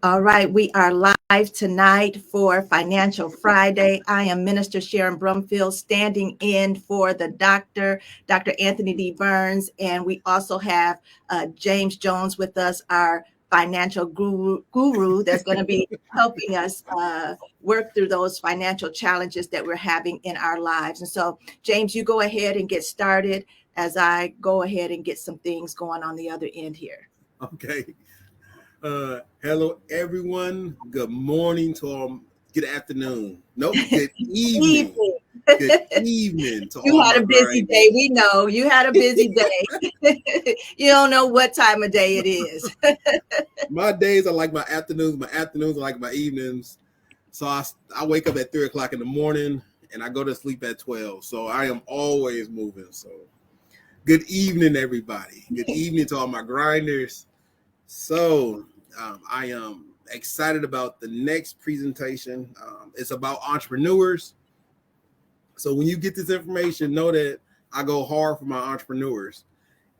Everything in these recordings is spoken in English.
All right, we are live tonight for Financial Friday. I am Minister Sharon Brumfield standing in for the Dr. Anthony D. Burns, and we also have James Jones with us, our financial guru that's going to be helping us work through those financial challenges that we're having in our lives. And so, James, you go ahead and get started as I go ahead and get some things going on the other end here. Okay. Hello, everyone. Good morning to all. Good afternoon. Nope. Good evening. Evening. Good evening to You all had my a busy day. grinders. We know you had a busy day. You don't know what time of day it is. My days are like my afternoons. My afternoons are like my evenings. So I wake up at 3 o'clock in the morning and I go to sleep at 12. So I am always moving. So good evening, everybody. Good evening to all my grinders. So I am excited about the next presentation. It's about entrepreneurs. So when you get this information, know that I go hard for my entrepreneurs.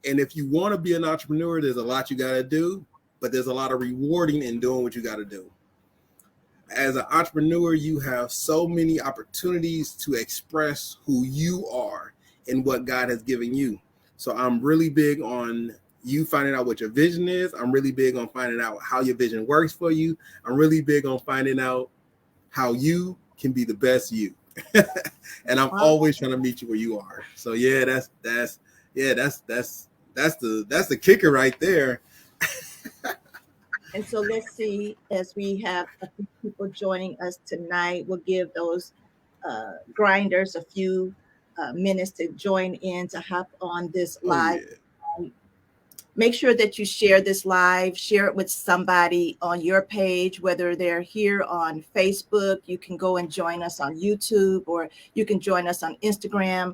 And if you want to be an entrepreneur, there's a lot you got to do, but there's a lot of rewarding in doing what you got to do. As an entrepreneur, you have so many opportunities to express who you are and what God has given you. So I'm really big on you finding out what your vision is. I'm really big on finding out how your vision works for you. I'm really big on finding out how you can be the best you. And I'm always trying to meet you where you are. So yeah, that's the kicker right there. And so let's see, as we have a few people joining us tonight, we'll give those grinders a few minutes to join in to hop on this Oh live. yeah. Make sure that you share this live, share it with somebody on your page, whether they're here on Facebook. You can go and join us on YouTube, or you can join us on Instagram.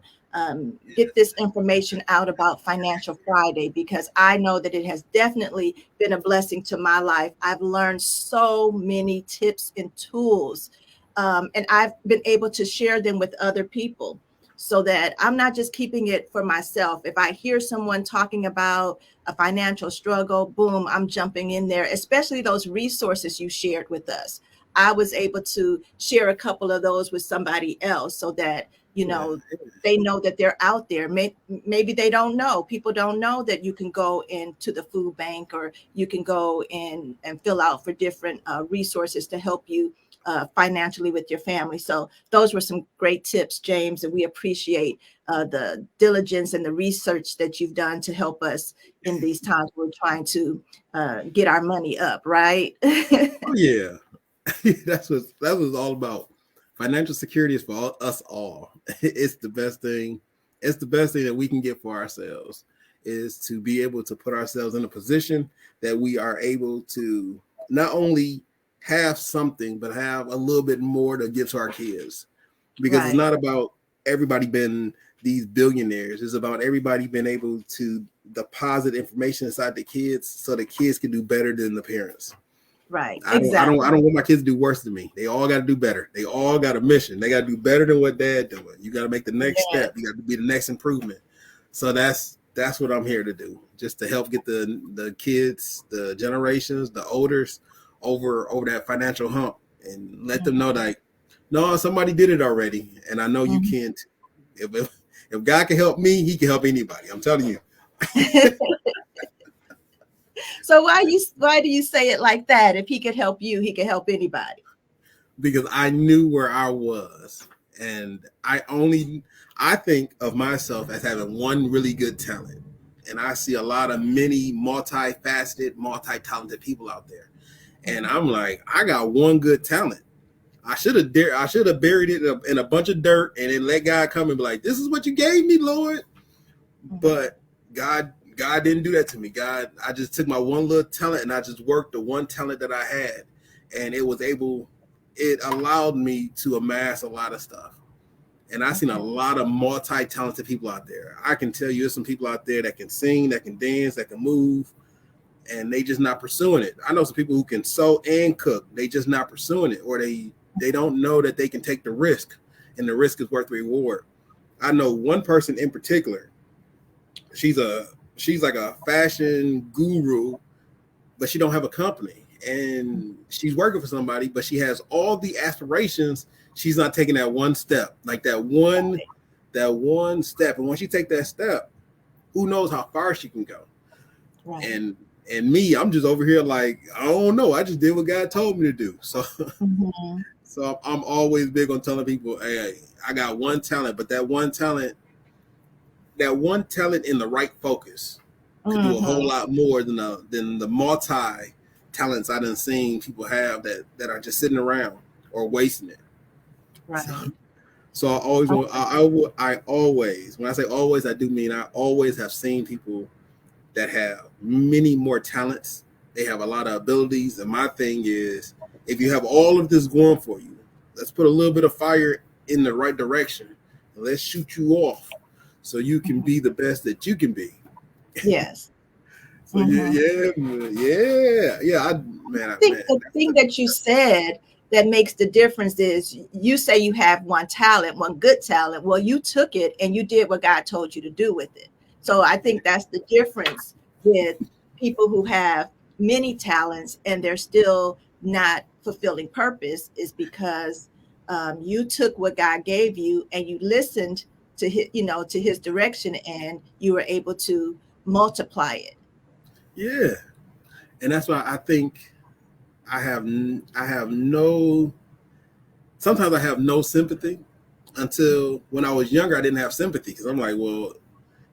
Get this information out about Financial Friday, because I know that it has definitely been a blessing to my life. I've learned so many tips and tools, and I've been able to share them with other people, so that I'm not just keeping it for myself. If I hear someone talking about a financial struggle, boom, I'm jumping in there, especially those resources you shared with us. I was able to share a couple of those with somebody else, so that, Yeah. they know that they're out there. Maybe they don't know. People don't know that you can go into the food bank, or you can go in and fill out for different resources to help you financially with your family. So those were some great tips, James, and we appreciate the diligence and the research that you've done to help us in these times we're trying to get our money up, right? Oh yeah. That's what it's all about. Financial security is for us all. It's the best thing. It's the best thing that we can get for ourselves, is to be able to put ourselves in a position that we are able to not only have something, but have a little bit more to give to our kids. Because it's Right, not about everybody being these billionaires. It's about everybody being able to deposit information inside the kids so the kids can do better than the parents. right, I exactly. don't want my kids to do worse than me. They all got to do better. They all got a mission. They got to do better than what dad doing. You got to make the next step. You got to be the next improvement. So that's what I'm here to do, just to help get the kids, the generations, the olders over that financial hump, and let them know that no, somebody did it already, and I know you Mhm. can't. If God can help me, He can help anybody. I'm telling you. So why do you say it like that? If he could help you, he could help anybody. Because I knew where I was, and I think of myself as having one really good talent, and I see a lot of many multifaceted, multi-talented people out there, and Mhm. I'm like, I got one good talent. I should have buried it in a bunch of dirt and then let God come and be like, "This is what you gave me, Lord." Mhm. But God didn't do that to me. I just took my one little talent and I just worked the one talent that I had, and it allowed me to amass a lot of stuff. And I've seen a Okay. lot of multi-talented people out there. I can tell you there's some people out there that can sing, that can dance, that can move, and they just not pursuing it. I know some people who can sew and cook. They just not pursuing it, or they don't know that they can take the risk, and the risk is worth the reward. I know one person in particular. She's a she's like a fashion guru, but she don't have a company. and she's working for somebody, but she has all the aspirations. She's not taking that one step, like that one step. And when she take that step, who knows how far she can go. Right. And me, I'm just over here like, I don't know. I just did what God told me to do. So Mm-hmm. so I'm always big on telling people, hey, I got one talent, but that one talent in the right focus could do a whole Mm-hmm. lot more than the multi talents I done seen people have that are just sitting around or wasting it. Right. So I always want I always, when I say always, I do mean I always have seen people that have many more talents. They have a lot of abilities, and my thing is, if you have all of this going for you, let's put a little bit of fire in the right direction. And let's shoot you off so you can Mm-hmm. be the best that you can be. Yes. So Mm-hmm. I think man, the thing that you said that makes the difference is you say you have one talent, one good talent. Well, you took it and you did what God told you to do with it. So I think that's the difference with people who have many talents and they're still not fulfilling purpose is because you took what God gave you and you listened to his, to his direction, and you were able to multiply it. yeah, and that's why I think I have no. Sometimes I have no sympathy until when I was younger. I didn't have sympathy because I'm like, well,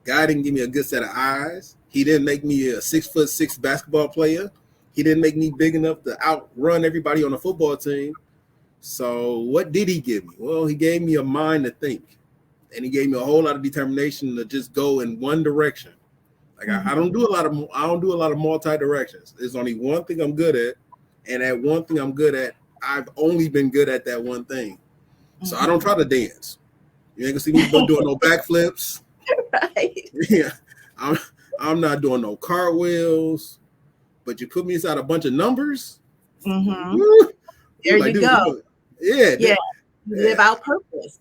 God didn't give me a good set of eyes. He didn't make me a 6'6" basketball player. He didn't make me big enough to outrun everybody on the football team. So what did he give me? Well, he gave me a mind to think, and he gave me a whole lot of determination to just go in one direction. Like I Mhm. don't do a lot of multi directions. There's only one thing I'm good at, and that one thing I'm good at, I've only been good at that one thing. So I don't Mhm. try to dance. You ain't gonna see me doing no backflips. Right. Yeah, I'm I'm not doing no cartwheels. But you put me inside a bunch of numbers. Mhm. Woo, you There like, you dude, go. yeah, Yeah, you yeah, live out purpose.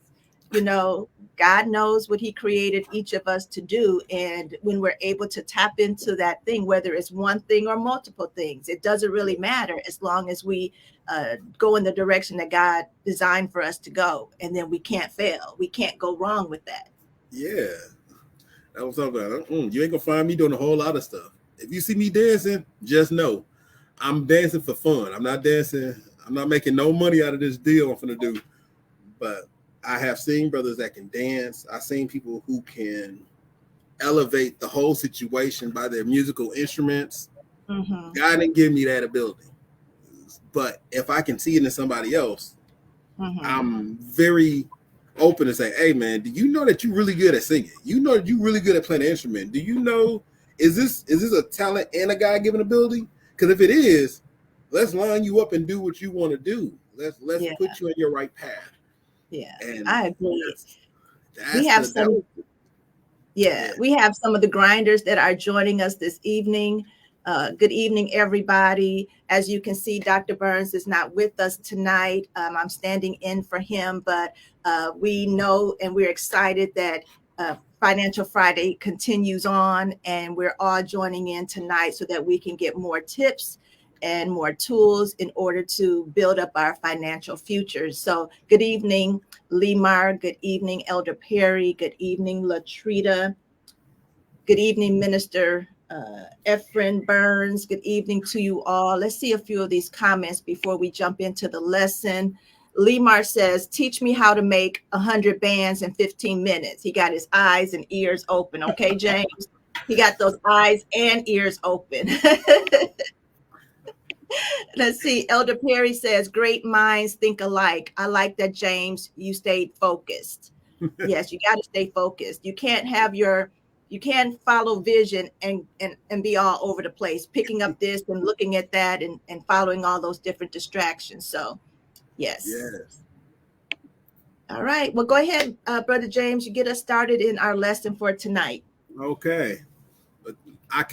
You know, God knows what he created each of us to do, and when we're able to tap into that thing, whether it's one thing or multiple things, it doesn't really matter as long as we go in the direction that God designed for us to go, and then we can't fail. We can't go wrong with that. yeah. That was something. You ain't gonna find me doing a whole lot of stuff. If you see me dancing, just know I'm dancing for fun. I'm not dancing. I'm not making no money out of this deal I'm gonna do. But I have seen brothers that can dance. I've seen people who can elevate the whole situation by their musical instruments. Mhm. God didn't give me that ability. But if I can see it in somebody else, Mhm. I'm very open to say, hey man, do you know that you're really good at singing? You know you're really good at playing an instrument. Do you know is this a talent and a God given ability? Because if it is, let's line you up and do what you want to do. Let's Yeah, put you on your right path. yeah, And I agree. that's We that's have the that some. was Yeah, yeah. we have some of the grinders that are joining us this evening. Good evening, everybody. As you can see, Dr. Burns is not with us tonight. I'm standing in for him, but we know and we're excited that Financial Friday continues on, and we're all joining in tonight so that we can get more tips and more tools in order to build up our financial futures. So, good evening, Lemar. Good evening, Elder Perry. Good evening, Latrita. Good evening, Minister Efren Burns. Good evening to you all. Let's see a few of these comments before we jump into the lesson. Lemar says, teach me how to make 100 bands in 15 minutes. He got his eyes and ears open. Okay, James? He got those eyes and ears open. Let's see. Elder Perry says, great minds think alike. I like that, James. You stayed focused. Yes, you got to stay focused. You can't follow vision and be all over the place, picking up this and looking at that and following all those different distractions. So, yes. Yes. All right. Well, go ahead, Brother James. You get us started in our lesson for tonight. Okay. But I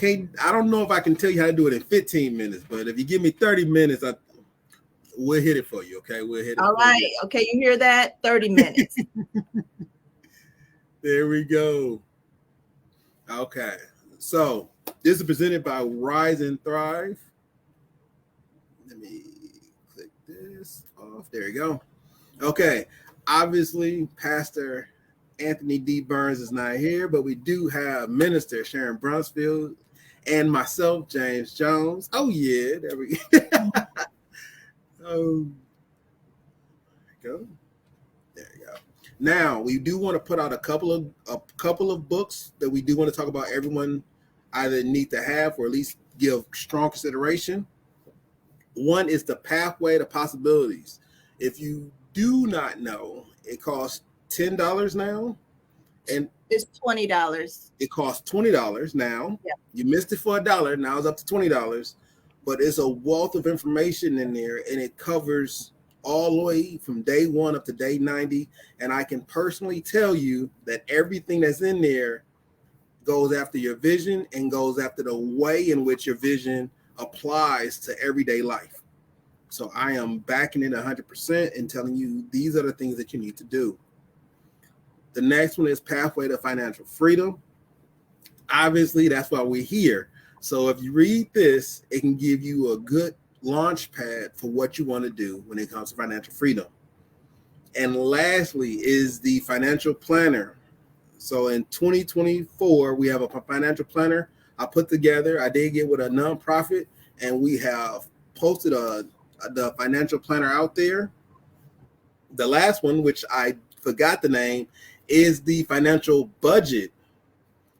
don't know if I can tell you how to do it in 15 minutes, but if you give me 30 minutes, we'll hit it for you. Okay, we'll hit it All for right. you. Okay, you hear that? 30 minutes. There we go. Okay. So this is presented by Rise and Thrive. Let me click this off. There you go. Okay. Obviously, Pastor Anthony D. Burns is not here, but we do have Minister Sharon Brunsfield and myself, James Jones. Oh, yeah. There we oh, go. There you go. Now, we do want to put out a couple of books that we do want to talk about everyone either need to have or at least give strong consideration. One is The Pathway to Possibilities. If you do not know, it costs $10 now, and It's $20. it costs $20 now. Yeah. You missed it for $1. Now it's up to $20, but it's a wealth of information in there, and it covers all the way from day 1 up to day 90. And I can personally tell you that everything that's in there goes after your vision and goes after the way in which your vision applies to everyday life. So I am backing it 100% and telling you these are the things that you need to do. The next one is Pathway to Financial Freedom. Obviously, that's why we're here. So if you read this, it can give you a good launch pad for what you want to do when it comes to financial freedom. And lastly is the Financial Planner. So in 2024, we have a financial planner I put together. I did get with a nonprofit, and we have posted the financial planner out there. The last one, which I forgot the name, is the financial budget,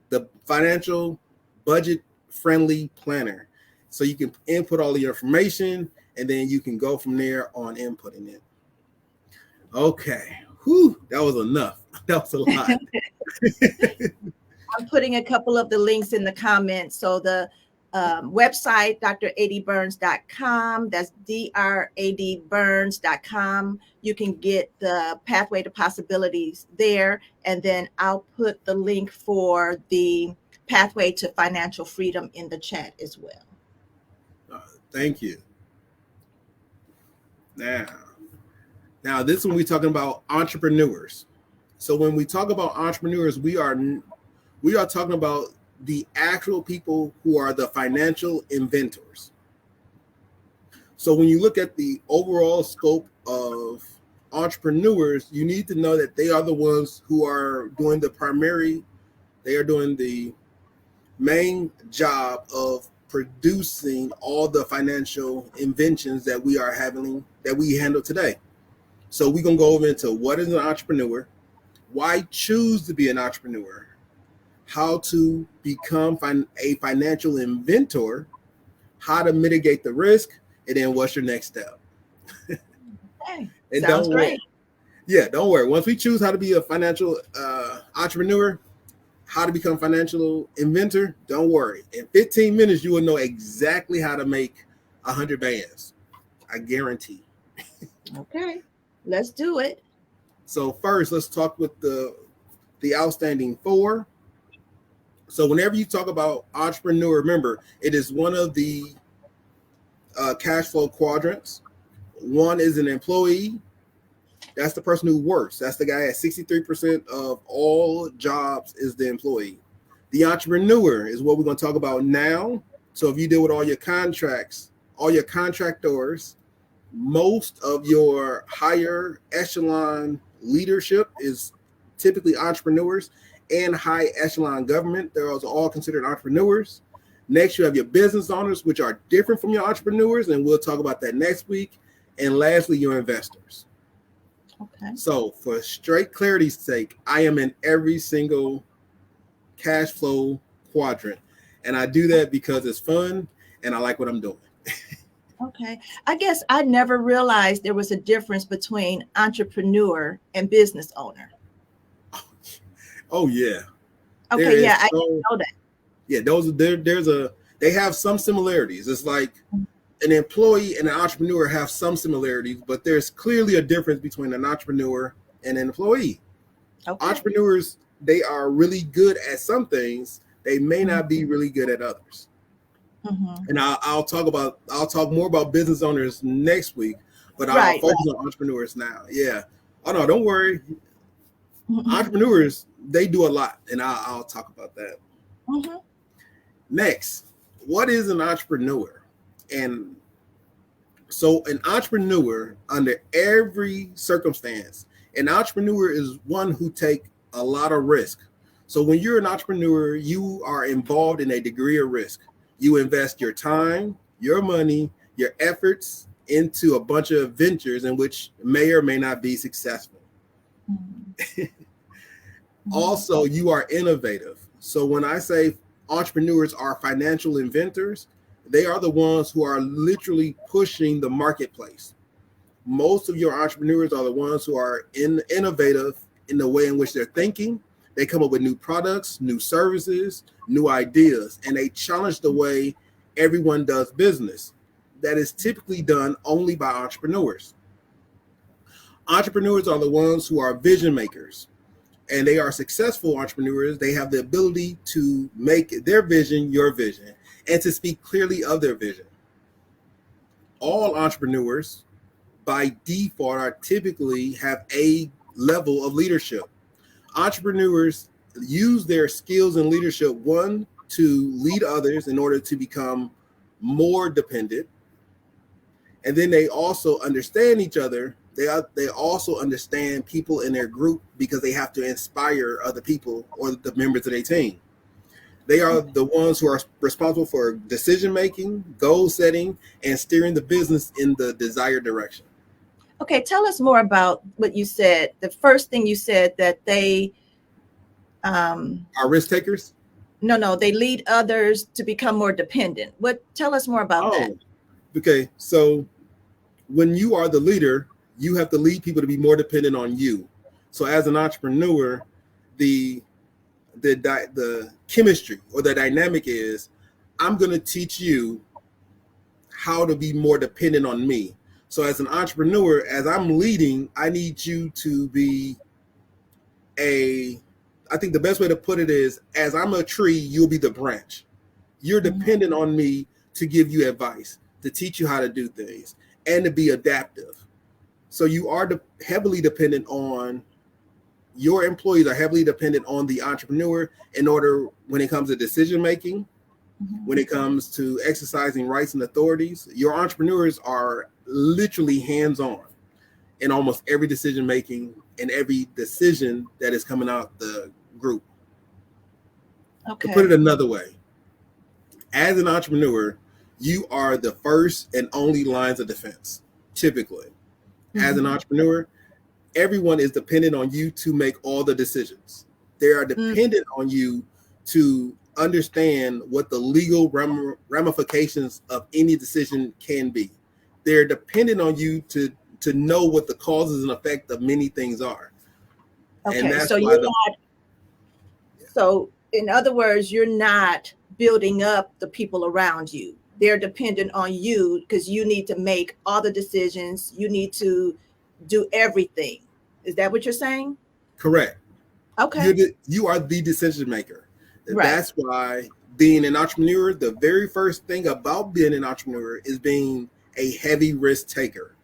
the financial budget friendly planner. So you can input all the information, and then you can go from there on inputting it. Okay. Whew, that was enough. That was a lot. I'm putting a couple of the links in the comments. So the website, dradburns.com, that's dradburns.com. You can get the Pathway to Possibilities there. And then I'll put the link for the Pathway to Financial Freedom in the chat as well. Thank you. Now this one we're talking about entrepreneurs. So when we talk about entrepreneurs, we are talking about the actual people who are the financial inventors. So when you look at the overall scope of entrepreneurs, you need to know that they are the ones who are doing the main job of producing all the financial inventions that we handle today. So we're going to go over into what is an entrepreneur, why choose to be an entrepreneur, how to become a financial inventor, how to mitigate the risk, and then what's your next step. Okay. And sounds great. Don't worry. Once we choose how to be a financial entrepreneur, how to become financial inventor, don't worry. In 15 minutes, you will know exactly how to make 100 bands. I guarantee. Okay, let's do it. So first, let's talk with the outstanding 4. So whenever you talk about entrepreneur, remember, it is one of the cash flow quadrants. One is an employee. That's the person who works. That's the guy at 63% of all jobs is the employee. The entrepreneur is what we're going to talk about now. So if you deal with all your contracts, all your contractors, most of your higher echelon leadership is typically entrepreneurs, and high echelon government. They're also all considered entrepreneurs. Next, you have your business owners, which are different from your entrepreneurs, and we'll talk about that next week. And lastly, your investors. Okay. So for straight clarity's sake, I am in every single cash flow quadrant. And I do that because it's fun and I like what I'm doing. Okay. I guess I never realized there was a difference between entrepreneur and business owner. Oh yeah. Okay, yeah, I didn't know that. Yeah, they have some similarities. It's like an employee and an entrepreneur have some similarities, but there's clearly a difference between an entrepreneur and an employee. Okay. Entrepreneurs, they are really good at some things. They may not be really good at others. Mm-hmm. And I'll talk more about business owners next week, but I'll focus on entrepreneurs now. Yeah. Oh no, don't worry. Mm-hmm. Entrepreneurs, they do a lot, and I'll talk about that. Mm-hmm. Next, what is an entrepreneur? And So an entrepreneur, under every circumstance, an entrepreneur is one who take a lot of risk. So when you're an entrepreneur, you are involved in a degree of risk. You invest your time, your money, your efforts into a bunch of ventures in which may or may not be successful. Mhm. Also, you are innovative. So when I say entrepreneurs are financial inventors, they are the ones who are literally pushing the marketplace. Most of your entrepreneurs are the ones who are innovative in the way in which they're thinking. They come up with new products, new services, new ideas, and they challenge the way everyone does business. That is typically done only by entrepreneurs. Entrepreneurs are the ones who are vision makers, and they are successful entrepreneurs. They have the ability to make their vision your vision and to speak clearly of their vision. All entrepreneurs by default are typically have a level of leadership. Entrepreneurs use their skills in leadership, one, to lead others in order to become more dependent, and then they also understand each other. They also understand people in their group because they have to inspire other people or the members of their team. They are the ones who are responsible for decision making, goal setting, and steering the business in the desired direction. Okay, tell us more about what you said. The first thing you said that they, um, Are risk takers? no, they lead others to become more dependent. What? Tell us more about that. Oh, okay. So when you are the leader, you have to lead people to be more dependent on you. So as an entrepreneur, the the chemistry or the dynamic is, I'm going to teach you how to be more dependent on me. So as an entrepreneur, as I'm leading, I need you to be a, I think the best way to put it is, as I'm a tree, you'll be the branch. You're Mhm. dependent on me to give you advice, to teach you how to do things, and to be adaptive. So you are heavily dependent on, your employees are heavily dependent on the entrepreneur in order, when it comes to decision making, when Mhm. it comes to exercising rights and authorities. Your entrepreneurs are literally hands on in almost every decision making and every decision that is coming out the group. To put it Okay. another way, as an entrepreneur, you are the first and only lines of defense. Typically, as an Mhm. entrepreneur, everyone is dependent on you to make all the decisions. They are Mm. dependent on you to understand what the legal ramifications of any decision can be. They're dependent on you to know what the causes and effect of many things are. And Okay. that's So why you're not. So in other words, you're not building up the people around you. They're dependent on you because you need to make all the decisions. You need to do everything. Is that what you're saying? correct. Okay. You are the decision maker. Right. That's why being an entrepreneur, the very first thing about being an entrepreneur is being a heavy risk taker,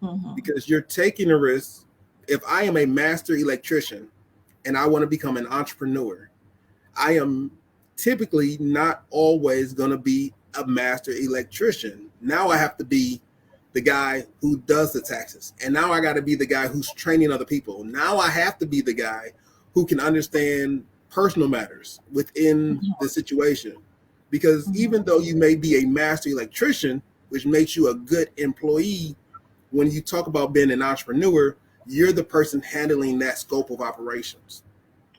Mhm. because you're taking a risk. If I am a master electrician and I want to become an entrepreneur, I am typically not always going to be a master electrician. Now I have to be the guy who does the taxes. And now I got to be the guy who's training other people. Now I have to be the guy who can understand personal matters within Mhm. the situation. Because Mhm. even though you may be a master electrician, which makes you a good employee, when you talk about being an entrepreneur, you're the person handling that scope of operations.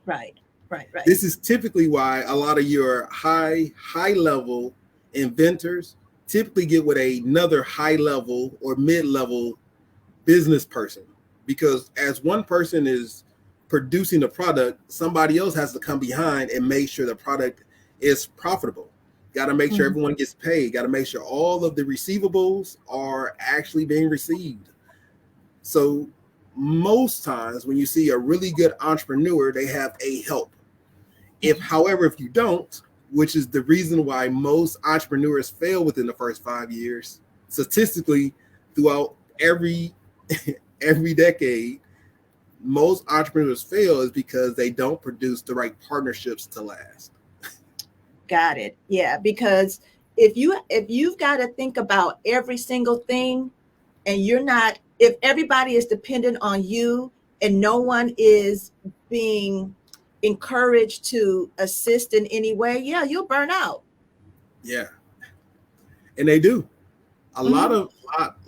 Right. Right. Right. This is typically why a lot of your high level inventors typically get with another high level or mid level business person, because as one person is producing the product, somebody else has to come behind and make sure the product is profitable. Got to make sure Mhm. everyone gets paid. Got to make sure all of the receivables are actually being received. So most times when you see a really good entrepreneur, they have a help. If, Mhm. however, if you don't, which is the reason why most entrepreneurs fail within the first 5 years, statistically, throughout every decade, most entrepreneurs fail is because they don't produce the right partnerships to last. Got it. Yeah, because if you've got to think about every single thing, and you're not, if everybody is dependent on you and no one is being encouraged to assist in any way, yeah, you'll burn out. Yeah, and they do a lot Hmm. of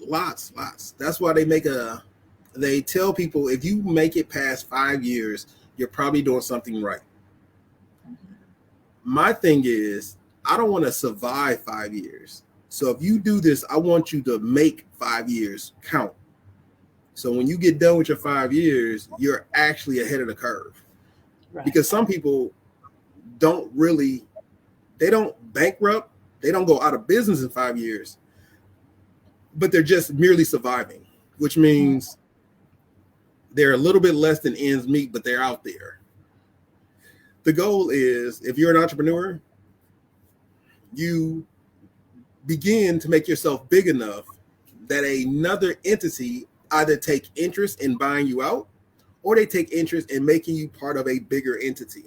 lots. That's why they tell people if you make it past 5 years, you're probably doing something right. My thing is, I don't want to survive 5 years. So if you do this, I want you to make 5 years count. So when you get done with your 5 years, you're actually ahead of the curve. Right. Because some people don't really, they don't bankrupt, they don't go out of business in 5 years, but they're just merely surviving, which Mhm. means they're a little bit less than ends meet, but they're out there. The goal is, if you're an entrepreneur, you begin to make yourself big enough that another entity either take interest in buying you out or they take interest in making you part of a bigger entity.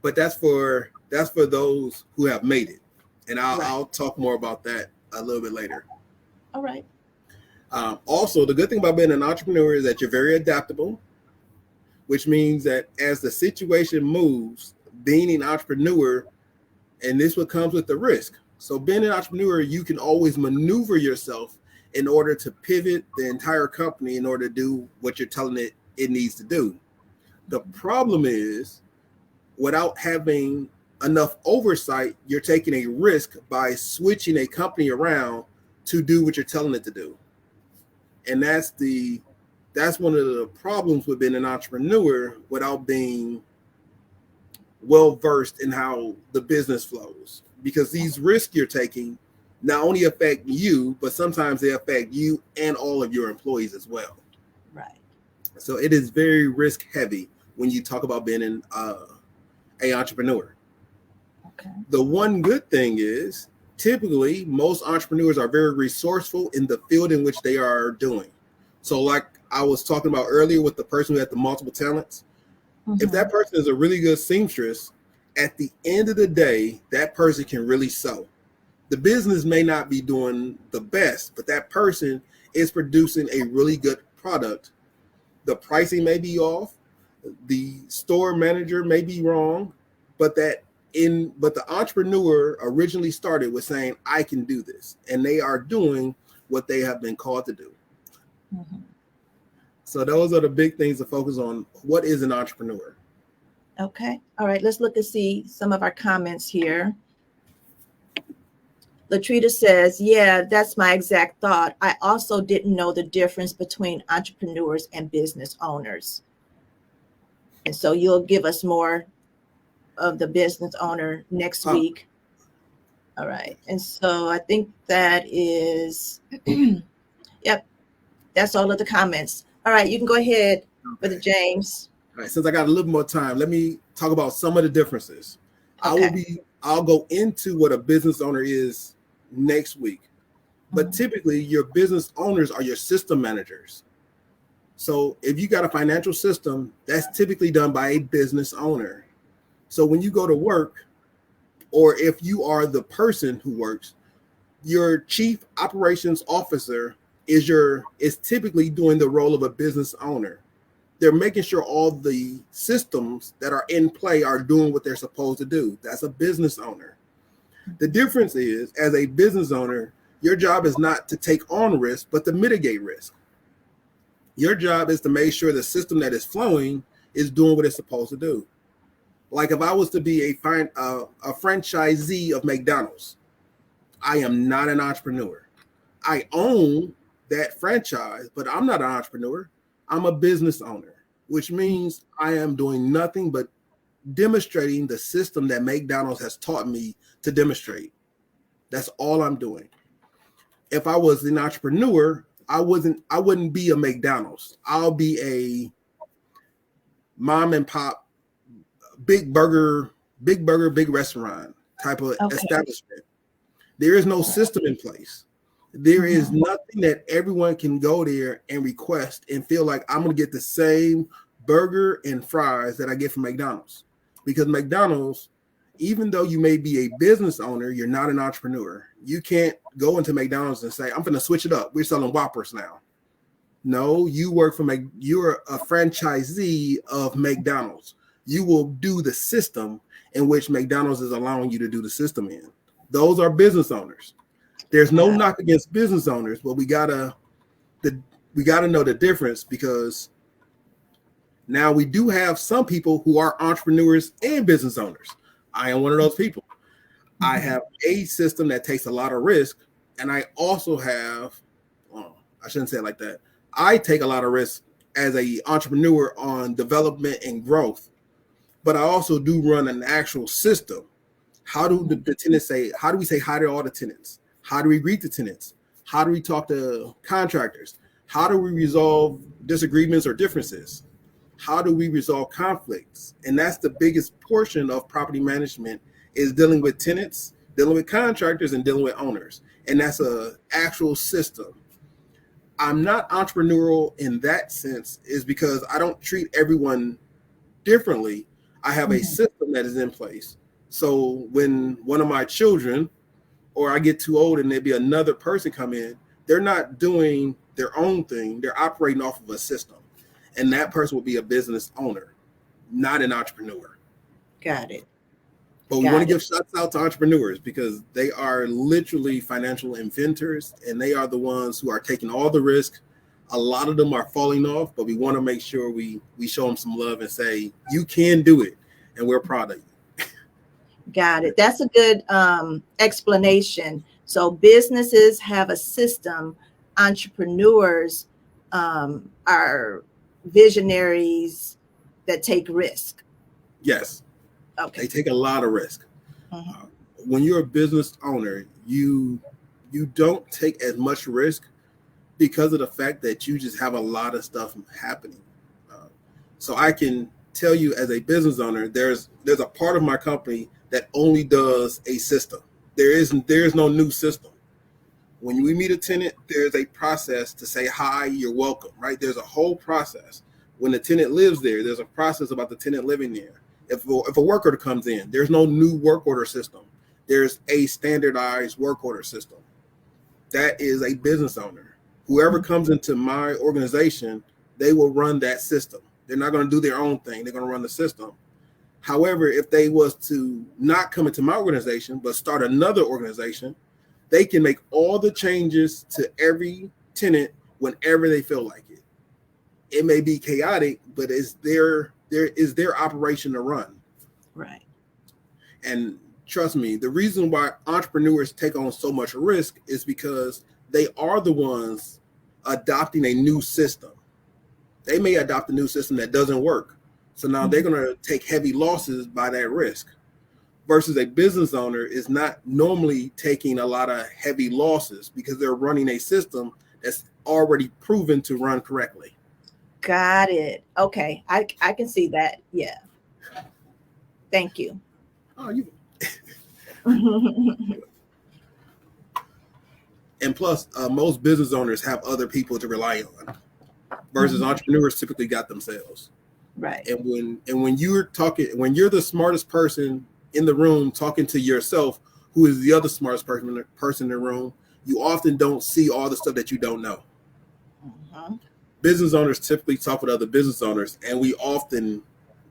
But that's for those who have made it, and Right. I'll talk more about that a little bit later. All right. Also, the good thing about being an entrepreneur is that you're very adaptable, which means that as the situation moves, being an entrepreneur, and this what comes with the risk. So being an entrepreneur, you can always maneuver yourself in order to pivot the entire company in order to do what you're telling it needs to do. The problem is, without having enough oversight, you're taking a risk by switching a company around to do what you're telling it to do. And that's one of the problems with being an entrepreneur without being well versed in how the business flows. Because these risks you're taking not only affect you, but sometimes they affect you and all of your employees as well. Right. So it is very risk heavy when you talk about being a entrepreneur. Okay. The one good thing is, typically most entrepreneurs are very resourceful in the field in which they are doing. So like I was talking about earlier with the person who had the multiple talents, if Hmm. that person is a really good seamstress, at the end of the day, that person can really sew. The business may not be doing the best, but that person is producing a really good product. The pricing may be off, the store manager may be wrong, but the entrepreneur originally started with saying, I can do this, and they are doing what they have been called to do. Hmm. So those are the big things to focus on. What is an entrepreneur? Okay. All right. Let's look and see some of our comments here. Latrita says, yeah, that's my exact thought. I also didn't know the difference between entrepreneurs and business owners. And so you'll give us more of the business owner next Oh, week. All right. And so I think that is, yep, that's all of the comments. All right. You can go ahead, Brother okay. James. All right. Since I got a little more time, let me talk about some of the differences. Okay. I'll go into what a business owner is next week. But Mhm. typically your business owners are your system managers. So if you got a financial system, that's typically done by a business owner. So when you go to work, or if you are the person who works, your chief operations officer is typically doing the role of a business owner. They're making sure all the systems that are in play are doing what they're supposed to do. That's a business owner. The difference is, as a business owner, your job is not to take on risk, but to mitigate risk. Your job is to make sure the system that is flowing is doing what it's supposed to do. Like if I was to be a franchisee of McDonald's, I am not an entrepreneur. I own that franchise, but I'm not an entrepreneur. I'm a business owner, which means I am doing nothing but demonstrating the system that McDonald's has taught me to demonstrate. That's all I'm doing. If I was an entrepreneur, I wouldn't be a McDonald's. I'll be a mom and pop big restaurant type of Okay. establishment. There is no system in place. There is Mhm. nothing that everyone can go there and request and feel like I'm going to get the same burger and fries that I get from McDonald's. Because McDonald's even though you may be a business owner, you're not an entrepreneur. You can't go into McDonald's and say, I'm going to switch it up. We're selling Whoppers now. No, you work for you're a franchisee of McDonald's. You will do the system in which McDonald's is allowing you to do the system in. Those are business owners. There's no knock against business owners, but we gotta know the difference, because now we do have some people who are entrepreneurs and business owners. I am one of those people. I have a system that takes a lot of risk, and I also have, well, I shouldn't say it like that. I take a lot of risk as an entrepreneur on development and growth, but I also do run an actual system. How do the tenants say, how do we say hi to all the tenants? How do we greet the tenants? How do we talk to contractors? How do we resolve disagreements or differences? How do we resolve conflicts? And that's the biggest portion of property management, is dealing with tenants, dealing with contractors, and dealing with owners. And that's an actual system. I'm not entrepreneurial in that sense, is because I don't treat everyone differently. I have a system that is in place. So when one of my children, or I get too old and there be another person come in, they're not doing their own thing. They're operating off of a system. And that person will be a business owner, not an entrepreneur. Got it. But we want to give shots out to entrepreneurs, because they are literally financial inventors, and they are the ones who are taking all the risk. A lot of them are falling off, but we want to make sure we show them some love and say, you can do it, and we're proud of you. Got it. That's a good explanation. So businesses have a system. Entrepreneurs are visionaries that take risk. Yes. Okay. They take a lot of risk. When you're a business owner, you don't take as much risk because of the fact that you just have a lot of stuff happening. So I can tell you, as a business owner, there's a part of my company that only does a system. There's no new system. When we meet a tenant, there's a process to say, hi, you're welcome, right? There's a whole process. When the tenant lives there, there's a process about the tenant living there. If a work order comes in, there's no new work order system. There's a standardized work order system. That is a business owner. Whoever comes into my organization, they will run that system. They're not going to do their own thing. They're going to run the system. However, if they was to not come into my organization, but start another organization, they can make all the changes to every tenant whenever they feel like it. It may be chaotic, but it's their operation to run. Right. And trust me, the reason why entrepreneurs take on so much risk is because they are the ones adopting a new system. They may adopt a new system that doesn't work. So now they're going to take heavy losses by that risk. Versus a business owner is not normally taking a lot of heavy losses because they're running a system that's already proven to run correctly. Got it. Okay. I can see that. Yeah. Thank you. Oh, you. And plus, most business owners have other people to rely on, versus entrepreneurs typically got themselves. Right. And when you're the smartest person in the room talking to yourself, who is the other smartest person in the room, you often don't see all the stuff that you don't know. Business owners typically talk with other business owners, and we often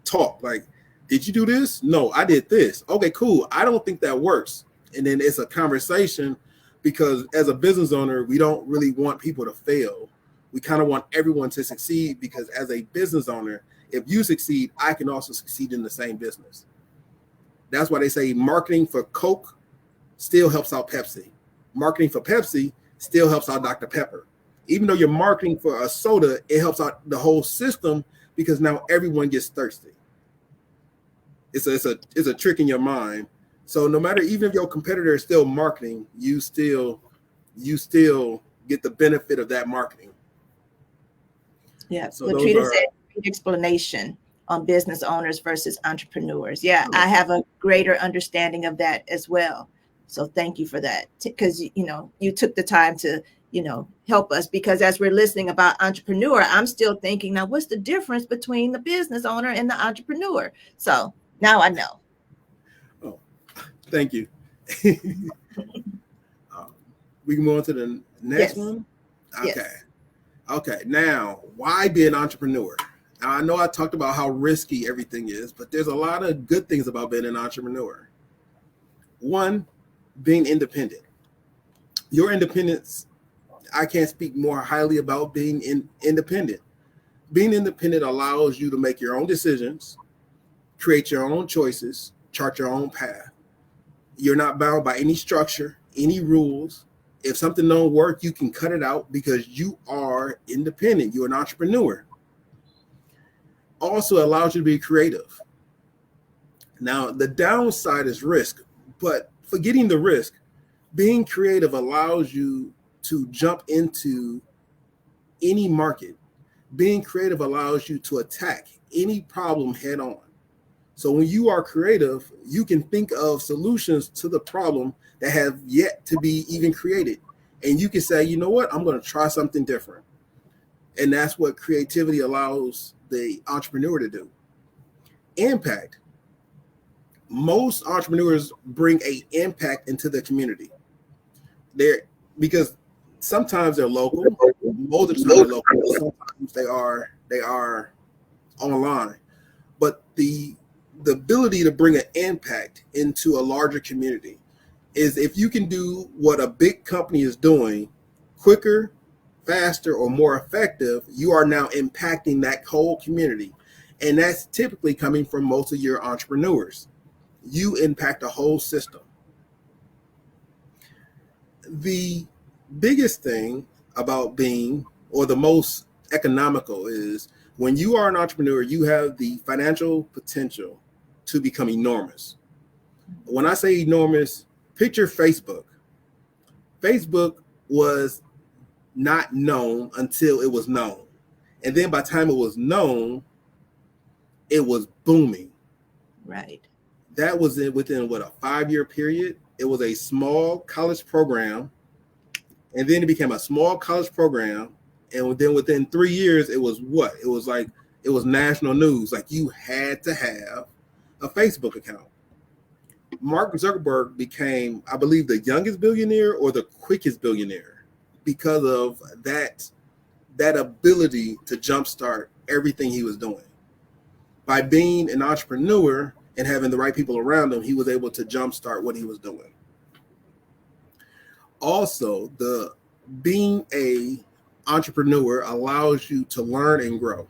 talk like, did you do this? No, I did this. Okay, cool. I don't think that works. And then it's a conversation, because as a business owner, we don't really want people to fail. We kind of want everyone to succeed, because as a business owner, if you succeed, I can also succeed in the same business. That's why they say marketing for Coke still helps out Pepsi. Marketing for Pepsi still helps out Dr. Pepper. Even though you're marketing for a soda, it helps out the whole system, because now everyone gets thirsty. It's a trick in your mind. So no matter, even if your competitor is still marketing, you still get the benefit of that marketing. Yeah. So Latrina said explanation on business owners versus entrepreneurs. Yeah, I have a greater understanding of that as well. So thank you for that, because you took the time to help us, because as we're listening about entrepreneur, I'm still thinking, now what's the difference between the business owner and the entrepreneur? So now I know. Oh, Thank you. um, we can move on to the next Yes. one. Okay. Yes. Okay. Now, why be an entrepreneur? Now, I know I talked about how risky everything is, but there's a lot of good things about being an entrepreneur. One, being independent. Your independence, I can't speak more highly about being independent. Being independent allows you to make your own decisions, create your own choices, chart your own path. You're not bound by any structure, any rules. If something don't work, you can cut it out because you are independent. You're an entrepreneur. Also allows you to be creative. Now, the downside is risk, but forgetting the risk, being creative allows you to jump into any market. Being creative allows you to attack any problem head on. So when you are creative, you can think of solutions to the problem that have yet to be even created. And you can say, you know what, I'm going to try something different. And that's what creativity allows the entrepreneur to do. Impact. Most entrepreneurs bring a impact into the community. They're because sometimes they're local, most of the time they're local, sometimes they are online. But the ability to bring an impact into a larger community is if you can do what a big company is doing quicker, faster, or more effective, you are now impacting that whole community. And that's typically coming from most of your entrepreneurs. You impact a whole system. The biggest thing about being, or the most economical, is when you are an entrepreneur, you have the financial potential to become enormous. When I say enormous, picture Facebook. Facebook was not known until it was known. And then by the time it was known, it was booming. Right. That was within what, a 5-year period. It was a small college program, and then it became a small college program, and then within 3 years, it was what? It was like it was national news. Like you had to have a Facebook account. Mark Zuckerberg became, I believe, the youngest billionaire or the quickest billionaire because of that ability to jumpstart everything he was doing. By being an entrepreneur and having the right people around him, he was able to jumpstart what he was doing. Also, the being a entrepreneur allows you to learn and grow.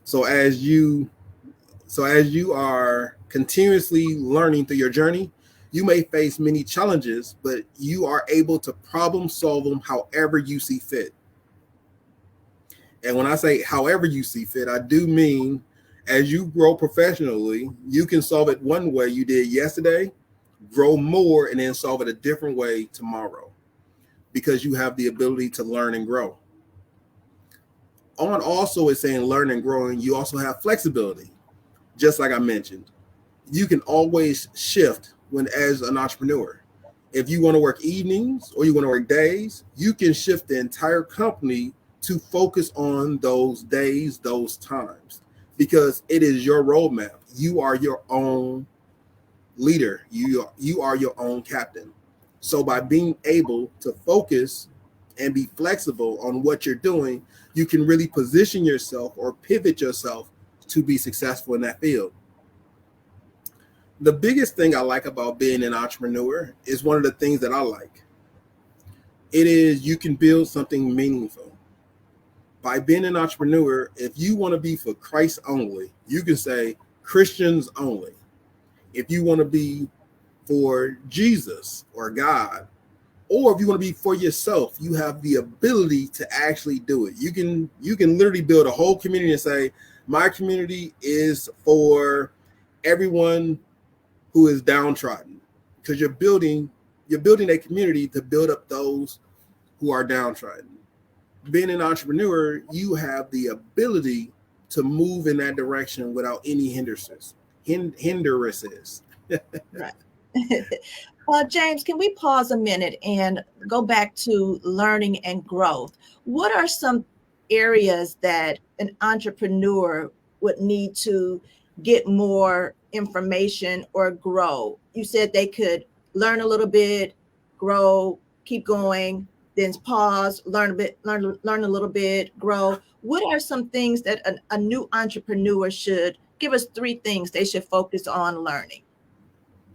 So as you are continuously learning through your journey, you may face many challenges, but you are able to problem solve them however you see fit. And when I say however you see fit, I do mean as you grow professionally, you can solve it one way you did yesterday, grow more, and then solve it a different way tomorrow because you have the ability to learn and grow. On also is saying learn and growing, you also have flexibility. Just like I mentioned, you can always shift when as an entrepreneur. If you want to work evenings or you want to work days, you can shift the entire company to focus on those days, those times, because it is your roadmap. You are your own leader. You are your own captain. So by being able to focus and be flexible on what you're doing, you can really position yourself or pivot yourself to be successful in that field. The biggest thing I like about being an entrepreneur is one of the things that I like. It is you can build something meaningful. By being an entrepreneur, if you want to be for Christ only, you can say Christians only. If you want to be for Jesus or God, or if you want to be for yourself, you have the ability to actually do it. You can literally build a whole community and say, my community is for everyone who is downtrodden, because you're building a community to build up those who are downtrodden. Being an entrepreneur, you have the ability to move in that direction without any hindrances. Hindrances. Right. James, can we pause a minute and go back to learning and growth? What are some areas that an entrepreneur would need to get more information or grow? You said they could learn a little bit, grow, keep going, then pause, learn a bit, learn a little bit, grow. What are some things that a new entrepreneur should give us? Three things they should focus on learning.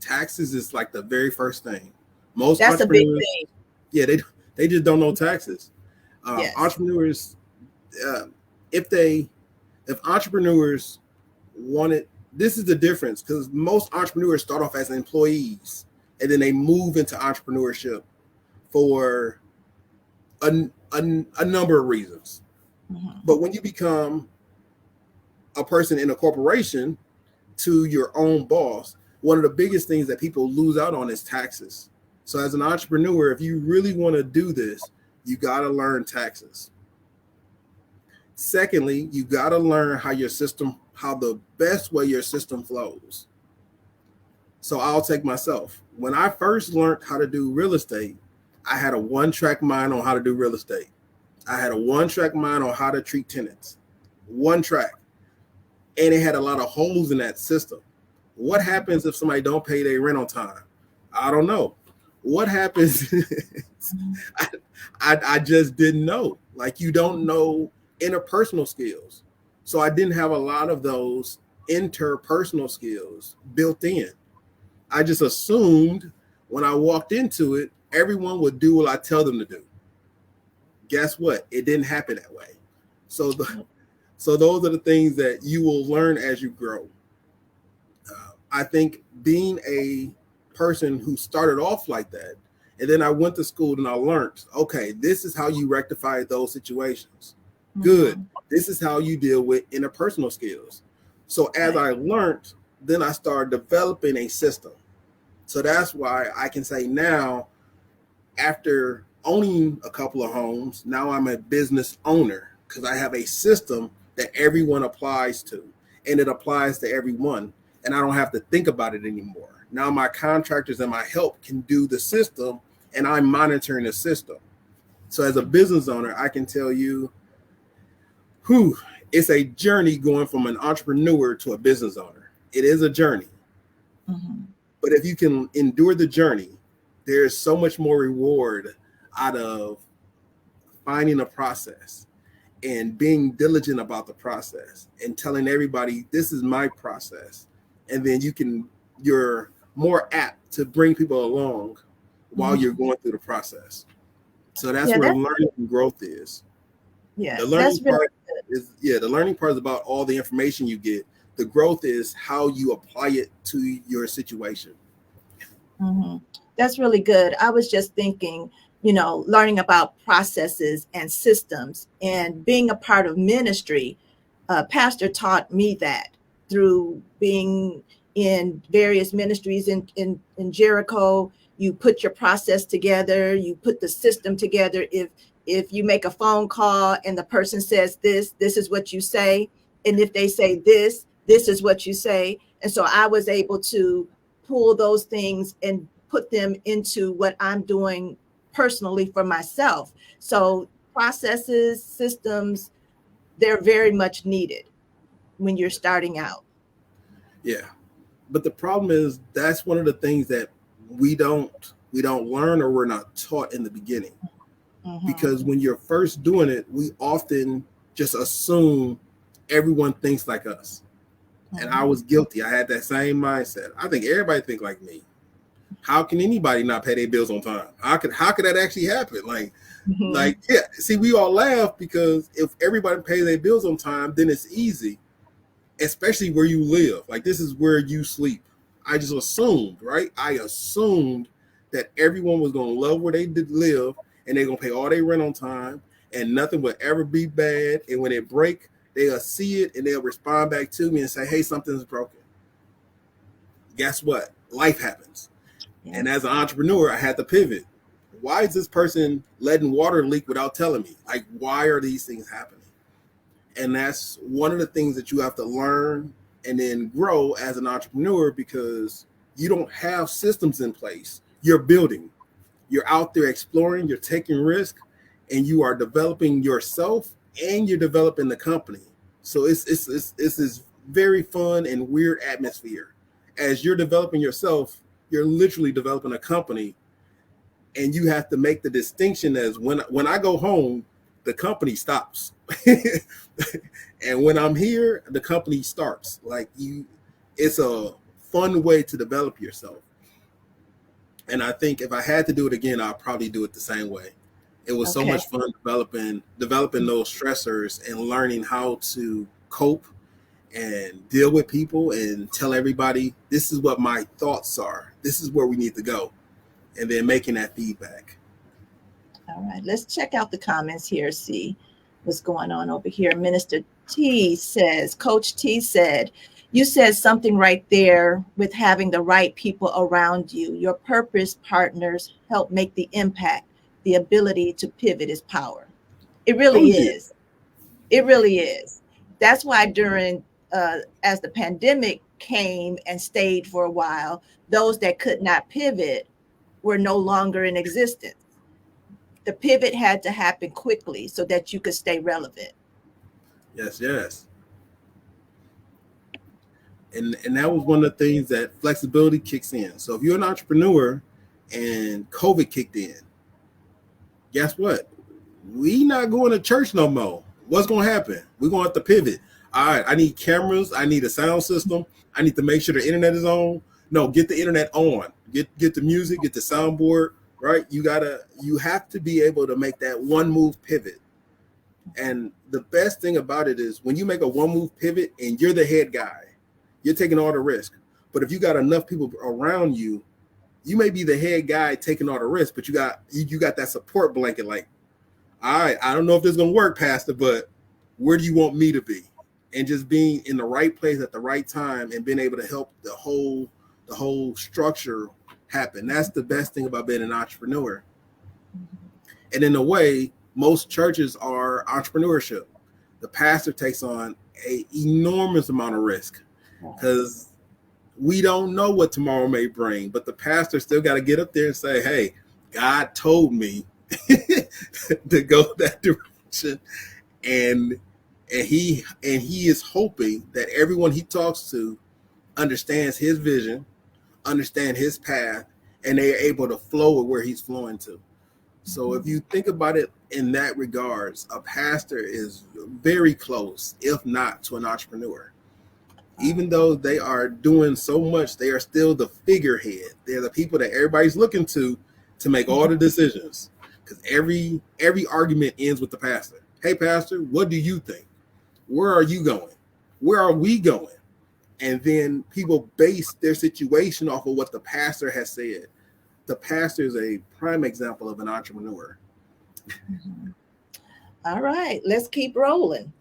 Taxes is like the very first thing. Most That's a big entrepreneurs, thing. yeah, they just don't know taxes. Yes. Entrepreneurs, uh, if they if entrepreneurs wanted, this is the difference, because most entrepreneurs start off as employees and then they move into entrepreneurship for a number of reasons. Mm-hmm. But when you become a person in a corporation to your own boss, one of the biggest things that people lose out on is taxes. So as an entrepreneur, if you really want to do this, you got to learn taxes. Secondly, you got to learn how the best way your system flows. So I'll take myself. When I first learned how to do real estate, I had a one-track mind on how to do real estate. I had a one-track mind on how to treat tenants. One track. And it had a lot of holes in that system. What happens if somebody don't pay their rent on time? I don't know. What happens? I just didn't know. Like, you don't know interpersonal skills. So I didn't have a lot of those interpersonal skills built in. I just assumed when I walked into it, everyone would do what I tell them to do. Guess what? It didn't happen that way. So those are the things that you will learn as you grow. I think being a person who started off like that, and then I went to school and I learned, okay, this is how you rectify those situations. Mm-hmm. Good. This is how you deal with interpersonal skills. So as I learned, then I started developing a system. So that's why I can say now, after owning a couple of homes, now I'm a business owner because I have a system that everyone applies to, and it applies to everyone. And I don't have to think about it anymore. Now my contractors and my help can do the system, and I'm monitoring the system. So as a business owner, I can tell you, it's a journey going from an entrepreneur to a business owner. It is a journey. Mm-hmm. But if you can endure the journey, there's so much more reward out of finding a process and being diligent about the process and telling everybody, this is my process. And then you're more apt to bring people along while you're going through the process. So that's where learning and growth is. Yeah, the learning part the learning part is about all the information you get. The growth is how you apply it to your situation. Mm-hmm. That's really good. I was just thinking, learning about processes and systems and being a part of ministry. Pastor taught me that through being in various ministries in Jericho. You put your process together, you put the system together. If you make a phone call and the person says this is what you say. And if they say this is what you say. And so I was able to pull those things and put them into what I'm doing personally for myself. So processes, systems, they're very much needed when you're starting out. Yeah. But the problem is that's one of the things that we don't learn, or we're not taught in the beginning. Mm-hmm. Because when you're first doing it, we often just assume everyone thinks like us. Mm-hmm. And I was guilty. I had that same mindset. I think everybody think like me. How can anybody not pay their bills on time? How could that actually happen? See, we all laugh because if everybody pays their bills on time, then it's easy, especially where you live. Like, this is where you sleep. I just assumed, right? I assumed that everyone was going to love where they live and they're going to pay all their rent on time and nothing would ever be bad. And when it break, they'll see it and they'll respond back to me and say, hey, something's broken. Guess what? Life happens. Yeah. And as an entrepreneur, I had to pivot. Why is this person letting water leak without telling me? Like, why are these things happening? And that's one of the things that you have to learn and then grow as an entrepreneur, because you don't have systems in place. You're building. You're out there exploring. You're taking risk, and you are developing yourself and you're developing the company. So it's this very fun and weird atmosphere as you're developing yourself, you're literally developing a company, and you have to make the distinction as when I go home, the company stops. And when I'm here, the company starts. Like it's a fun way to develop yourself. And I think if I had to do it again, I'll probably do it the same way. It was so Okay. much fun developing those stressors and learning how to cope and deal with people and tell everybody, this is what my thoughts are. This is where we need to go. And then making that feedback. All right. Let's check out the comments here, see what's going on over here. Minister T says, Coach T said, you said something right there with having the right people around you. Your purpose partners help make the impact. The ability to pivot is power. It Oh really yeah. is. It really is. That's why during, as the pandemic came and stayed for a while, those that could not pivot were no longer in existence. The pivot had to happen quickly so that you could stay relevant. Yes, yes. And that was one of the things that flexibility kicks in. So if you're an entrepreneur and COVID kicked in, guess what? We not going to church no more. What's going to happen? We're going to have to pivot. All right, I need cameras. I need a sound system. I need to make sure the internet is on. No, get the internet on. Get the music, get the soundboard, right? You have to be able to make that one move pivot. And the best thing about it is when you make a one move pivot and you're the head guy, you're taking all the risk. But if you got enough people around you, you may be the head guy taking all the risk, but you got that support blanket. Like, all right, I don't know if this is gonna work, Pastor, but where do you want me to be? And just being in the right place at the right time and being able to help the whole structure happen. That's the best thing about being an entrepreneur. And in a way, most churches are entrepreneurship. The pastor takes on an enormous amount of risk because we don't know what tomorrow may bring, but the pastor still got to get up there and say, hey, God told me to go that direction. And he is hoping that everyone he talks to understands his vision, understand his path, and they are able to flow with where he's flowing to. So if you think about it in that regards, a pastor is very close, if not to an entrepreneur. Even though they are doing so much, they are still the figurehead. They're the people that everybody's looking to make all the decisions. Because every argument ends with the pastor. Hey, pastor, what do you think? Where are you going? Where are we going? And then people base their situation off of what the pastor has said. The pastor is a prime example of an entrepreneur. All right, let's keep rolling.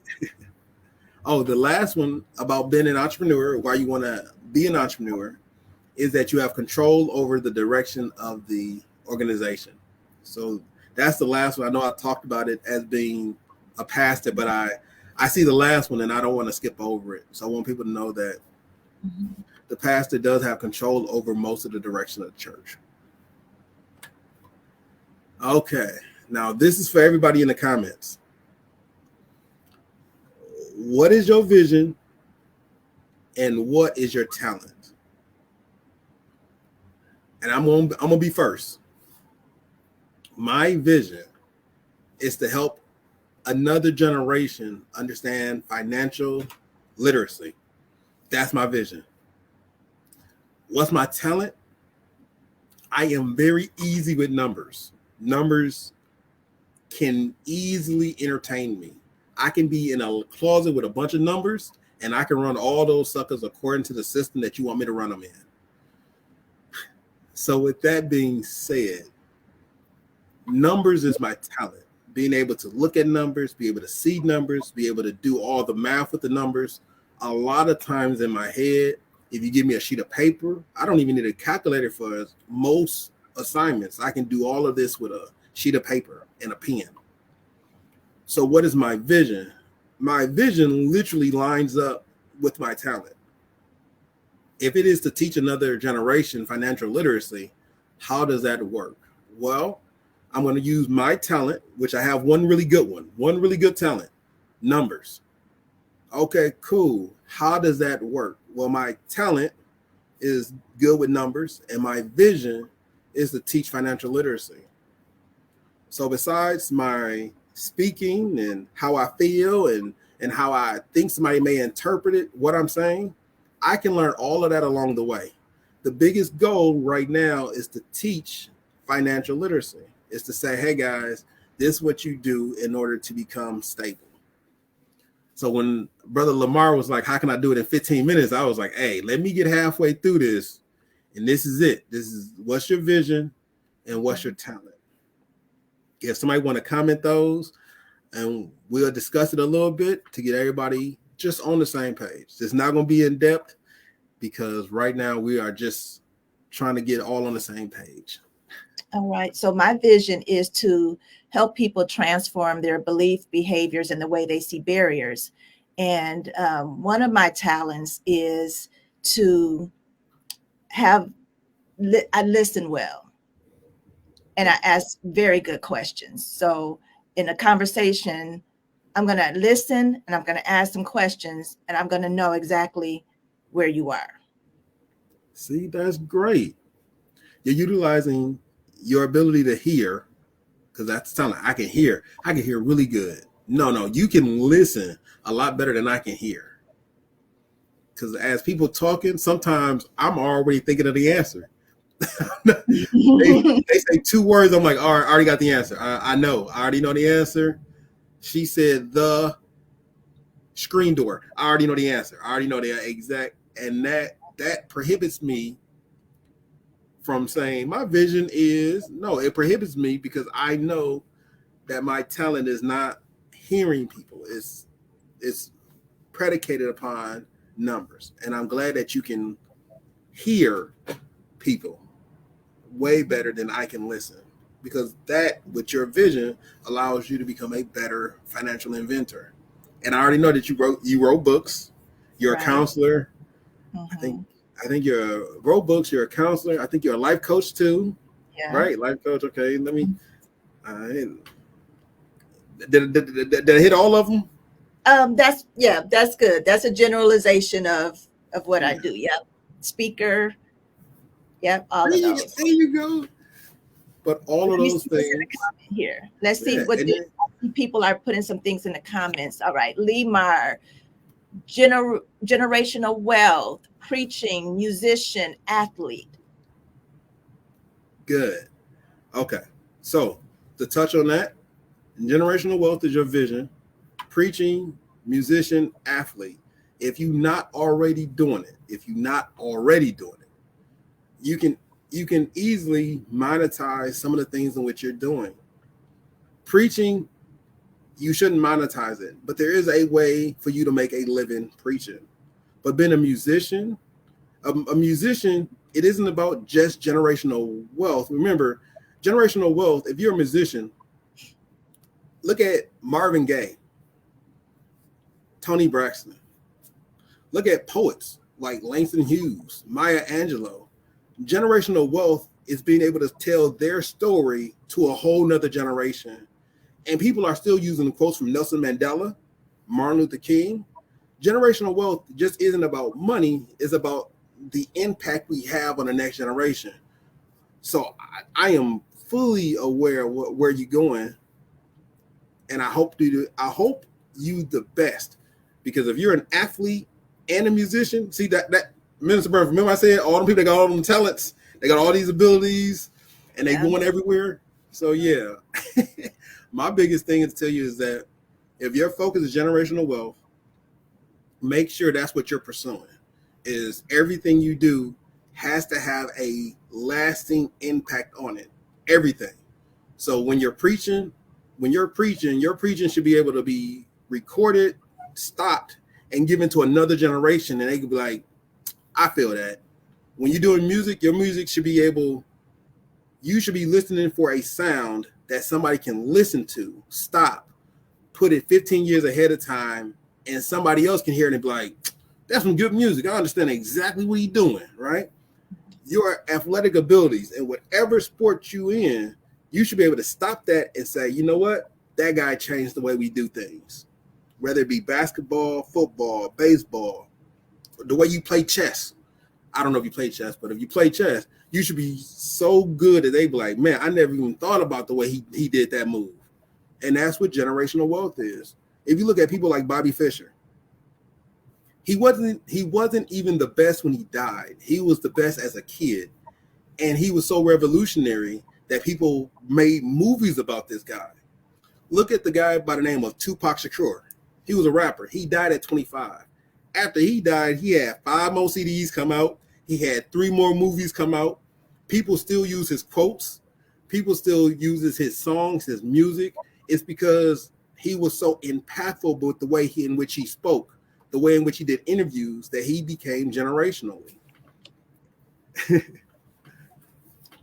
Oh, the last one about being an entrepreneur, why you want to be an entrepreneur, is that you have control over the direction of the organization. So that's the last one. I know I talked about it as being a pastor, but I see the last one and I don't want to skip over it. So I want people to know that the pastor does have control over most of the direction of the church. Okay, now this is for everybody in the comments. What is your vision and what is your talent? And I'm gonna be first. My vision is to help another generation understand financial literacy. That's my vision. What's my talent? I am very easy with numbers. Numbers can easily entertain me. I can be in a closet with a bunch of numbers and I can run all those suckers according to the system that you want me to run them in. So with that being said, numbers is my talent. Being able to look at numbers, be able to see numbers, be able to do all the math with the numbers. A lot of times in my head, if you give me a sheet of paper, I don't even need a calculator for most assignments. I can do all of this with a sheet of paper and a pen. So what is my vision? My vision literally lines up with my talent. If it is to teach another generation financial literacy, how does that work? Well, I'm going to use my talent, which I have one really good talent, numbers. Okay, cool. How does that work? Well, my talent is good with numbers, and my vision is to teach financial literacy. So besides my speaking and how I feel and how I think somebody may interpret it, what I'm saying, I can learn all of that along the way. The biggest goal right now is to teach financial literacy. Is to say, hey guys, this is what you do in order to become stable. So when Brother Lamar was like, how can I do it in 15 minutes? I was like, hey, let me get halfway through this. And this is it. This is what's your vision and what's your talent. If somebody want to comment those, and we'll discuss it a little bit to get everybody just on the same page. It's not going to be in depth because right now we are just trying to get all on the same page. All right. So my vision is to help people transform their belief, behaviors, and the way they see barriers. And one of my talents is to I listen well, and I ask very good questions. So in a conversation, I'm going to listen and I'm going to ask some questions, and I'm going to know exactly where you are. See, that's great. You're utilizing your ability to hear, because that's telling I can hear. I can hear really good. No, you can listen a lot better than I can hear. Because as people talking, sometimes I'm already thinking of the answer. they say two words. I'm like, all right, I already got the answer. I know. I already know the answer. She said the screen door. I already know the answer. I already know the exact. And that prohibits me from saying my vision is no. It prohibits me because I know that my talent is not hearing people. It's predicated upon numbers. And I'm glad that you can hear people way better than I can listen, because that with your vision allows you to become a better financial inventor. And I already know that you wrote books. You're Right. a counselor. Mm-hmm. I think you're wrote books. You're a counselor. I think you're a life coach too. Yeah. Right, life coach. Okay, let me. Did I hit all of them? That's good. That's a generalization of what I Yeah. do. Yep. Speaker. Yep. All There of you, those. there you go. But all Let of me those see what's in the things. comment here. Let's see Yeah, what and people are putting some things in the comments. All right. Lee Mar, generational wealth, preaching, musician, athlete. good. Okay, so to touch on that, generational wealth is your vision. Preaching, musician, athlete. If you're not already doing it, you can easily monetize some of the things in which you're doing. Preaching, you shouldn't monetize it, but there is a way for you to make a living preaching. But being a musician, a musician, it isn't about just generational wealth. Remember, generational wealth, if you're a musician, look at Marvin Gaye, Tony Braxton. Look at poets like Langston Hughes, Maya Angelou. Generational wealth is being able to tell their story to a whole nother generation. And people are still using quotes from Nelson Mandela, Martin Luther King. Generational wealth just isn't about money, it's about the impact we have on the next generation. So I am fully aware of where you're going, and I hope you the best, because if you're an athlete and a musician, see that Minister Burns, remember I said all the people that got all them talents, they got all these abilities, and they Yeah. going everywhere. So yeah, my biggest thing to tell you is that if your focus is generational wealth, make sure that's what you're pursuing. Is everything you do has to have a lasting impact on it. Everything. So when you're preaching, your preaching should be able to be recorded, stopped, and given to another generation, and they could be like, I feel that. When you're doing music, your music should be you should be listening for a sound that somebody can listen to, stop, put it 15 years ahead of time, and somebody else can hear it and be like, that's some good music. I understand exactly what he's doing, right? Your athletic abilities and whatever sport you in, you should be able to stop that and say, you know what? That guy changed the way we do things. Whether it be basketball, football, baseball, the way you play chess. I don't know if you play chess, but if you play chess, you should be so good that they be like, man, I never even thought about the way he did that move. And that's what generational wealth is. If you look at people like Bobby Fischer, he wasn't even the best when he died. He was the best as a kid. And he was so revolutionary that people made movies about this guy. Look at the guy by the name of Tupac Shakur. He was a rapper. He died at 25. After he died, he had 5 more CDs come out. He had 3 more movies come out. People still use his quotes. People still uses his songs, his music. It's because he was so impactful with the way in which he spoke, the way in which he did interviews, that he became generationally.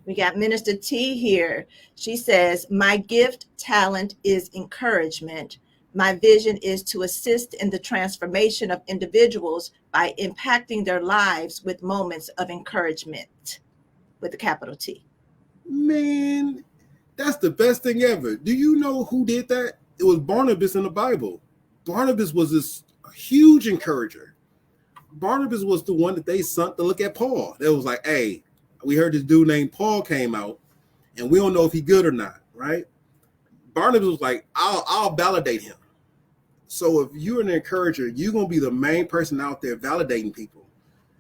We got Minister T here. She says, my gift talent is encouragement. My vision is to assist in the transformation of individuals by impacting their lives with moments of encouragement, with the capital T. Man, that's the best thing ever. Do you know who did that? It was Barnabas in the Bible. Barnabas was this huge encourager. Barnabas was the one that they sent to look at Paul. They was like, hey, we heard this dude named Paul came out, and we don't know if he good or not, right? Barnabas was like, I'll validate him. So if you're an encourager, you're gonna be the main person out there validating people.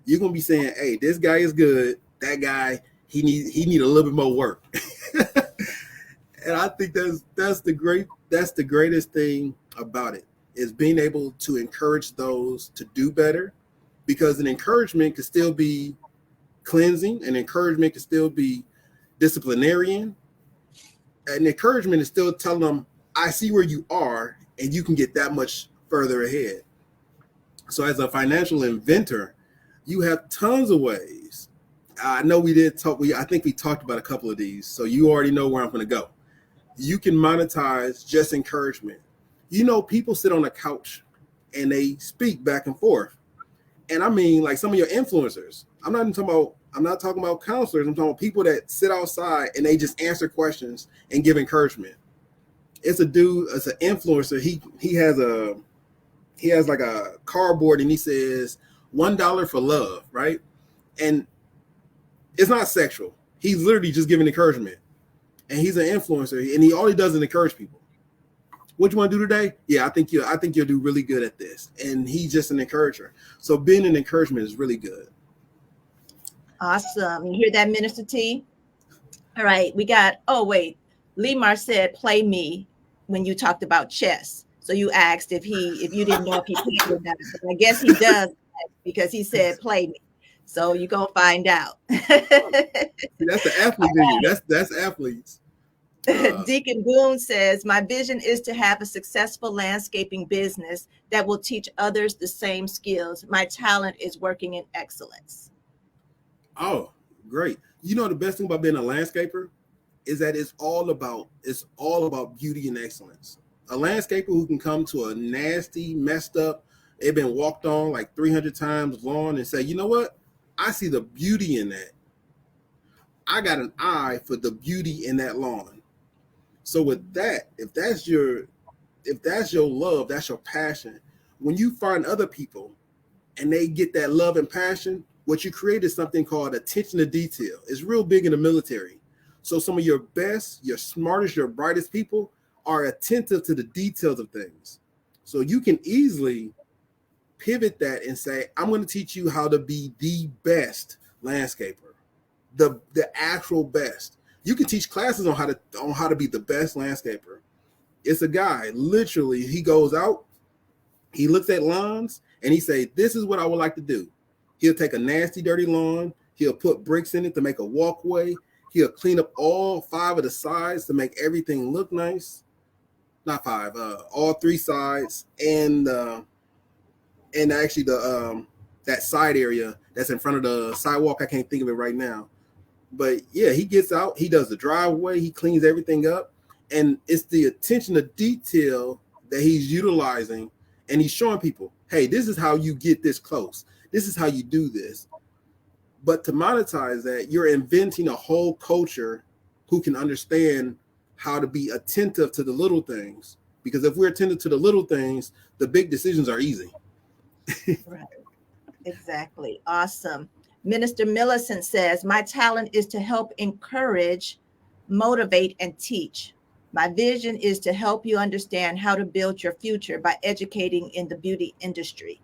You're gonna be saying, hey, this guy is good. That guy, he need a little bit more work. And I think that's the greatest thing about it, is being able to encourage those to do better, because an encouragement can still be cleansing, an encouragement can still be disciplinarian. An encouragement is still telling them, I see where you are and you can get that much further ahead. So as a financial inventor, you have tons of ways. I know we did talk, I think we talked about a couple of these, so you already know where I'm going to go. You can monetize just encouragement. You know, people sit on a couch and they speak back and forth. And I mean, like some of your influencers, I'm not talking about counselors. I'm talking about people that sit outside and they just answer questions and give encouragement. It's a dude, it's an influencer. He has like a cardboard and he says $1 for love, right? And it's not sexual. He's literally just giving encouragement. And he's an influencer, and all he does is encourage people. What you want to do today? Yeah, I think you'll do really good at this. And he's just an encourager. So being an encouragement is really good. Awesome. You hear that, Minister T? All right, we got, oh wait, Lemar said play me when you talked about chess. So you asked if you didn't know if he played or not. But I guess he does, because he said play me. So you're gonna find out. That's the athlete in you. That's athletes. Deacon Boone says, my vision is to have a successful landscaping business that will teach others the same skills. My talent is working in excellence. Oh, great. You know, the best thing about being a landscaper is that it's all about beauty and excellence. A landscaper who can come to a nasty, messed up, they've been walked on like 300 times lawn and say, you know what? I see the beauty in that. I got an eye for the beauty in that lawn. So with that, if that's your love, that's your passion, when you find other people and they get that love and passion, what you create is something called attention to detail. It's real big in the military. So some of your best, your smartest, your brightest people are attentive to the details of things. So you can easily pivot that and say, I'm going to teach you how to be the best landscaper, the actual best. You can teach classes on how to be the best landscaper. It's a guy, literally, he goes out, he looks at lawns, and he say, this is what I would like to do. He'll take a nasty, dirty lawn, he'll put bricks in it to make a walkway, he'll clean up all 5 of the sides to make everything look nice. Not 5, all 3 sides, and actually the that side area that's in front of the sidewalk. I can't think of it right now. But yeah, he gets out, he does the driveway, he cleans everything up, and it's the attention to detail that he's utilizing, and he's showing people, hey, this is how you get this close. This is how you do this. But to monetize that, you're inventing a whole culture who can understand how to be attentive to the little things. Because if we're attentive to the little things, the big decisions are easy. Right. Exactly. Awesome. Minister Millicent says, my talent is to help encourage, motivate, and teach. My vision is to help you understand how to build your future by educating in the beauty industry.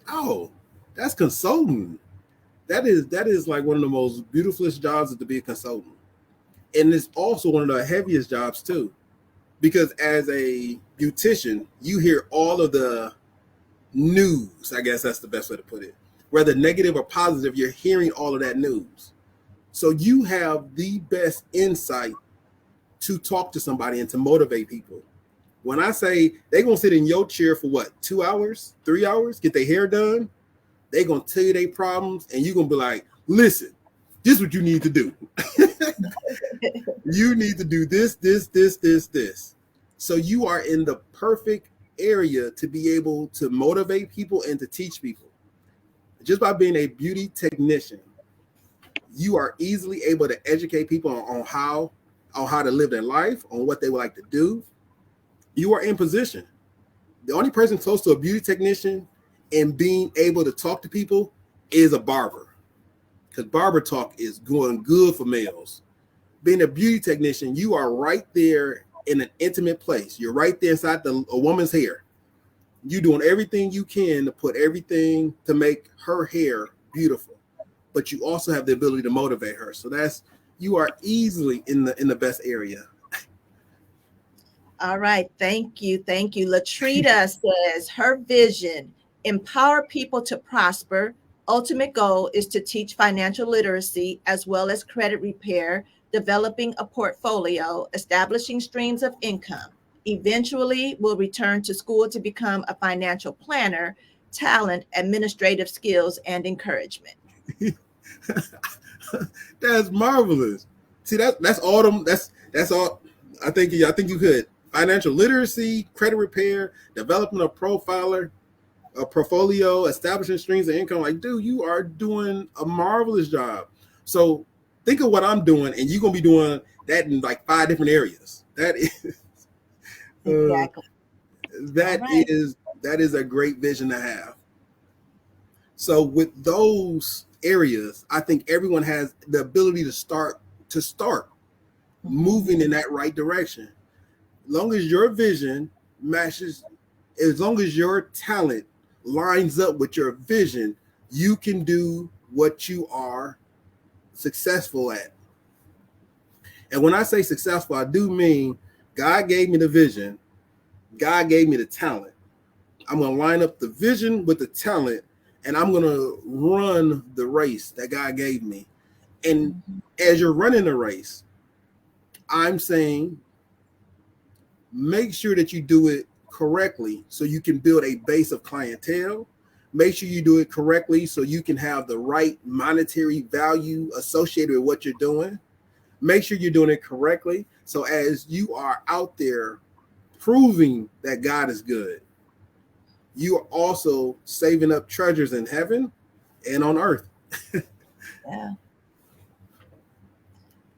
Oh, that's consulting. That is like one of the most beautifulest jobs, is to be a consultant. And it's also one of the heaviest jobs too. Because as a beautician, you hear all of the news. I guess that's the best way to put it. Whether negative or positive, you're hearing all of that news. So you have the best insight to talk to somebody and to motivate people. When I say they're gonna sit in your chair for what, 2 hours, 3 hours, get their hair done, they're gonna tell you their problems, and you're gonna be like, listen, this is what you need to do. You need to do this, this, this, this, this. So you are in the perfect area to be able to motivate people and to teach people. Just by being a beauty technician, you are easily able to educate people on how to live their life, on what they would like to do. You are in position. The only person close to a beauty technician and being able to talk to people is a barber, because barber talk is going good for males. Being a beauty technician, you are right there in an intimate place. You're right there inside a woman's hair. You're doing everything you can to put everything to make her hair beautiful, but you also have the ability to motivate her. So you are easily in the best area. All right. Thank you. Thank you. Latrita says her vision, empower people to prosper. Ultimate goal is to teach financial literacy as well as credit repair, developing a portfolio, establishing streams of income. Eventually, will return to school to become a financial planner, talent, administrative skills, and encouragement. That's marvelous. See, that's all them. That's all. I think you could financial literacy, credit repair, developing a profiler, a portfolio, establishing streams of income. Like, dude, you are doing a marvelous job. So think of what I'm doing, and you're gonna be doing that in like 5 different areas. That is Exactly. that All right. is that is a great vision to have. So with those areas, I think everyone has the ability to start moving in that right direction. As long as your vision matches, as long as your talent lines up with your vision, you can do what you are successful at. And when I say successful, I do mean God gave me the vision, God gave me the talent. I'm going to line up the vision with the talent, and I'm going to run the race that God gave me. And as you're running the race, I'm saying make sure that you do it correctly so you can build a base of clientele. Make sure you do it correctly so you can have the right monetary value associated with what you're doing. Make sure you're doing it correctly. So as you are out there proving that God is good, you are also saving up treasures in heaven and on earth. Yeah.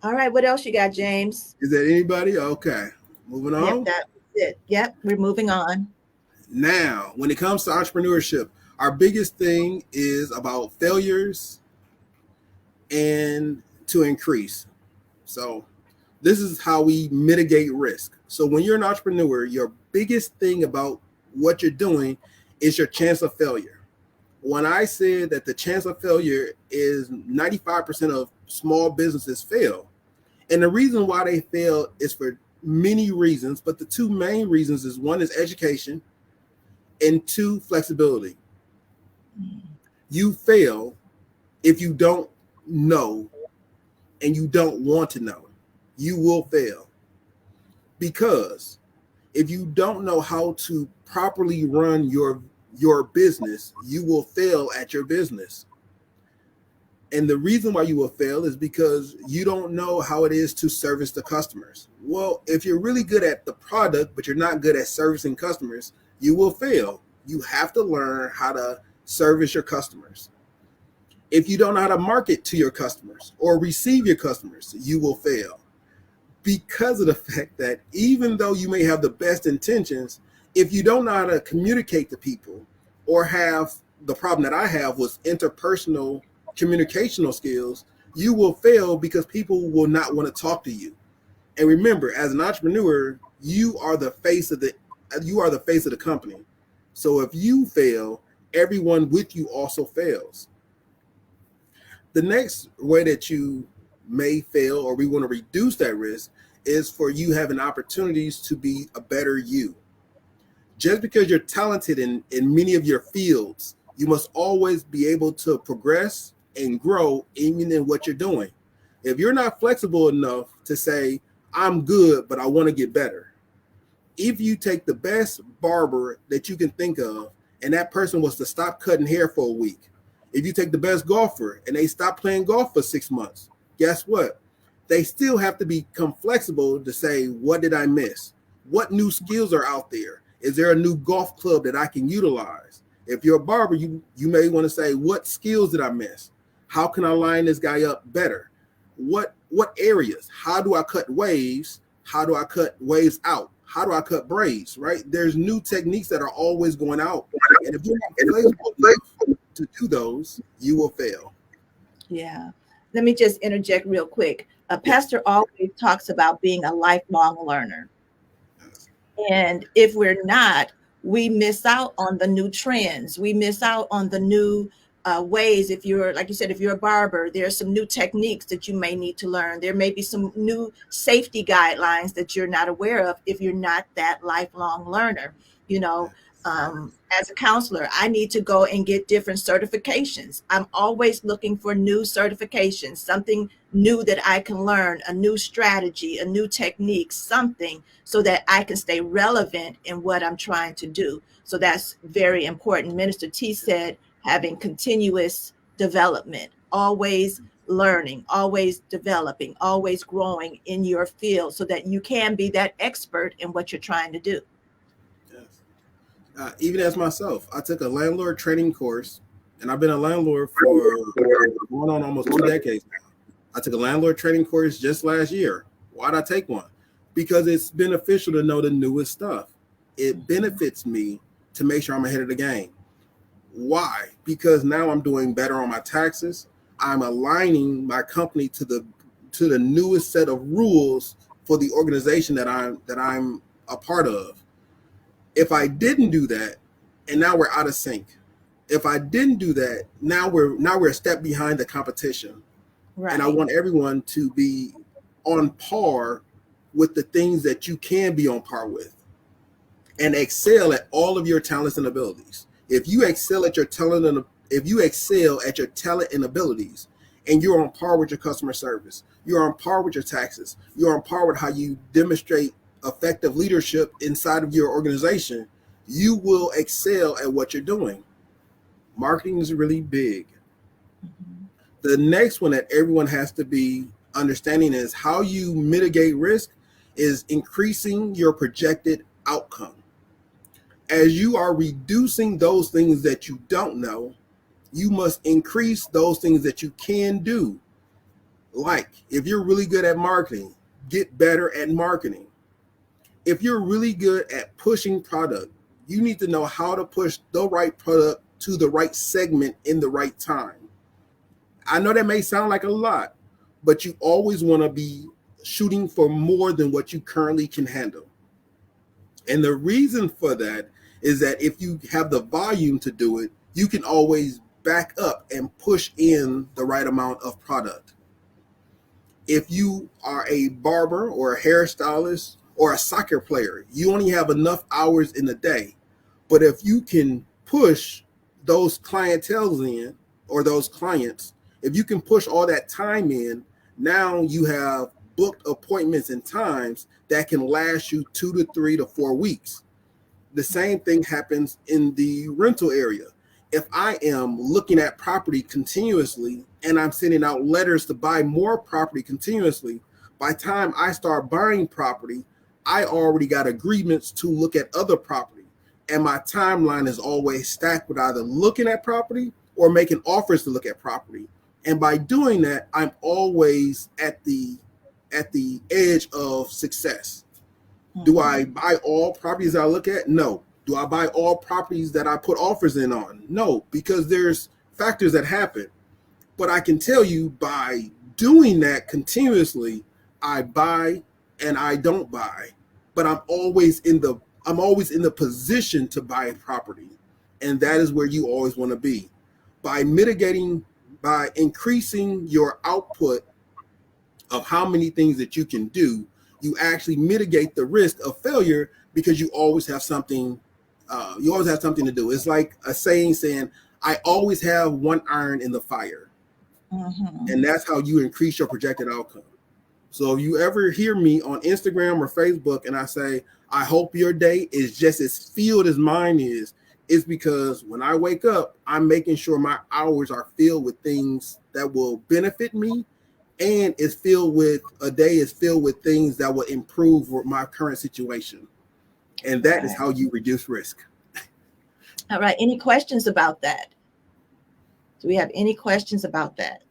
All right. What else you got, James? Is that anybody? Okay. Moving Yep, on. that's it. Yep, we're moving on. Now, when it comes to entrepreneurship, our biggest thing is about failures and to increase. So this is how we mitigate risk. So when you're an entrepreneur, your biggest thing about what you're doing is your chance of failure. When I said that the chance of failure is 95% of small businesses fail, and the reason why they fail is for many reasons, but the two main reasons is one is education and two, flexibility. You fail if you don't know and you don't want to know. You will fail because if you don't know how to properly run your business, you will fail at your business. And the reason why you will fail is because you don't know how it is to service the customers. Well, if you're really good at the product, but you're not good at servicing customers, you will fail. You have to learn how to service your customers. If you don't know how to market to your customers or receive your customers, you will fail. Because of the fact that even though you may have the best intentions, if you don't know how to communicate to people or have the problem that I have was interpersonal communicational skills, you will fail because people will not want to talk to you. And remember, as an entrepreneur, you are the face of the company. So if you fail, everyone with you also fails. The next way that you may fail, or we want to reduce that risk, is for you having opportunities to be a better you. Just because you're talented in many of your fields, you must always be able to progress and grow even in what you're doing. If you're not flexible enough to say, I'm good, but I want to get better. If you take the best barber that you can think of, and that person was to stop cutting hair for a week, if you take the best golfer and they stop playing golf for 6 months, guess what? They still have to become flexible to say, what did I miss? What new skills are out there? Is there a new golf club that I can utilize? If you're a barber, you may want to say, what skills did I miss? How can I line this guy up better? What areas? How do I cut waves? How do I cut waves out? How do I cut braids, right? There's new techniques that are always going out. And if you're not flexible enough to do those, you will fail. Yeah. Let me just interject real quick. A pastor always talks about being a lifelong learner. And if we're not, we miss out on the new trends. We miss out on the new ways. If you're, like you said, if you're a barber, there's some new techniques that you may need to learn. There may be some new safety guidelines that you're not aware of if you're not that lifelong learner. You know, as a counselor, I need to go and get different certifications. I'm always looking for new certifications, something new that I can learn, a new strategy, a new technique, something so that I can stay relevant in what I'm trying to do. So that's very important. Minister T said having continuous development, always learning, always developing, always growing in your field so that you can be that expert in what you're trying to do. Yes. Even as myself, I took a landlord training course, and I've been a landlord for going on almost 2 decades now. I took a landlord training course just last year. Why did I take one? Because it's beneficial to know the newest stuff. It benefits me to make sure I'm ahead of the game. Why? Because now I'm doing better on my taxes. I'm aligning my company to the newest set of rules for the organization that I'm a part of. If I didn't do that, and now we're out of sync. If I didn't do that, now we're a step behind the competition. Right. And I want everyone to be on par with the things that you can be on par with and excel at all of your talents and abilities. If you excel at your talent and abilities, and you're on par with your customer service, you're on par with your taxes, you're on par with how you demonstrate effective leadership inside of your organization, you will excel at what you're doing. Marketing is really big. Mm-hmm. The next one that everyone has to be understanding is how you mitigate risk is increasing your projected outcome. As you are reducing those things that you don't know, you must increase those things that you can do. Like if you're really good at marketing, get better at marketing. If you're really good at pushing product, you need to know how to push the right product to the right segment in the right time. I know that may sound like a lot, but you always want to be shooting for more than what you currently can handle. And the reason for that is that if you have the volume to do it, you can always back up and push in the right amount of product. If you are a barber or a hairstylist or a soccer player, you only have enough hours in the day. But if you can push those clientels in, or those clients, if you can push all that time in, now you have booked appointments and times that can last you 2 to 3 to 4 weeks. The same thing happens in the rental area. If I am looking at property continuously and I'm sending out letters to buy more property continuously, by the time I start buying property, I already got agreements to look at other property. And my timeline is always stacked with either looking at property or making offers to look at property. And by doing that, I'm always at the edge of success. Do I buy all properties I look at? No. Do I buy all properties that I put offers in on? No, because there's factors that happen. But I can tell you by doing that continuously, I buy and I don't buy. But I'm always in the position to buy a property. And that is where you always want to be. By mitigating, by increasing your output of how many things that you can do, you actually mitigate the risk of failure because you always have something to do. It's like a saying, I always have one iron in the fire. Mm-hmm. And that's how you increase your projected outcome. So if you ever hear me on Instagram or Facebook and I say, I hope your day is just as filled as mine is, it's because when I wake up, I'm making sure my hours are filled with things that will benefit me, and a day is filled with things that will improve my current situation. And that is Right. how you reduce risk. All right. Any questions about that? Do we have any questions about that?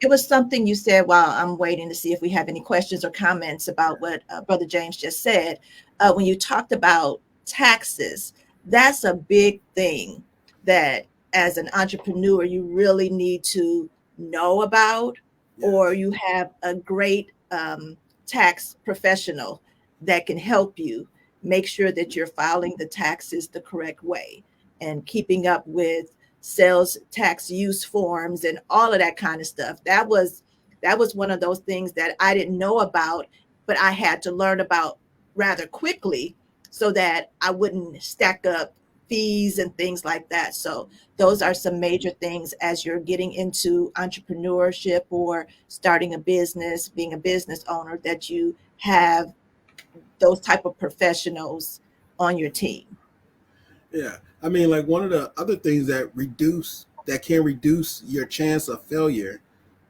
It was something you said while I'm waiting to see if we have any questions or comments about what Brother James just said. When you talked about taxes, that's a big thing that as an entrepreneur, you really need to know about, or Yes. you have a great tax professional that can help you make sure that you're filing the taxes the correct way and keeping up with sales tax use forms and all of that kind of stuff. That was one of those things that I didn't know about, but I had to learn about rather quickly so that I wouldn't stack up fees and things like that. So those are some major things as you're getting into entrepreneurship or starting a business, being a business owner, that you have those type of professionals on your team. Yeah. I mean, like one of the other things that can reduce your chance of failure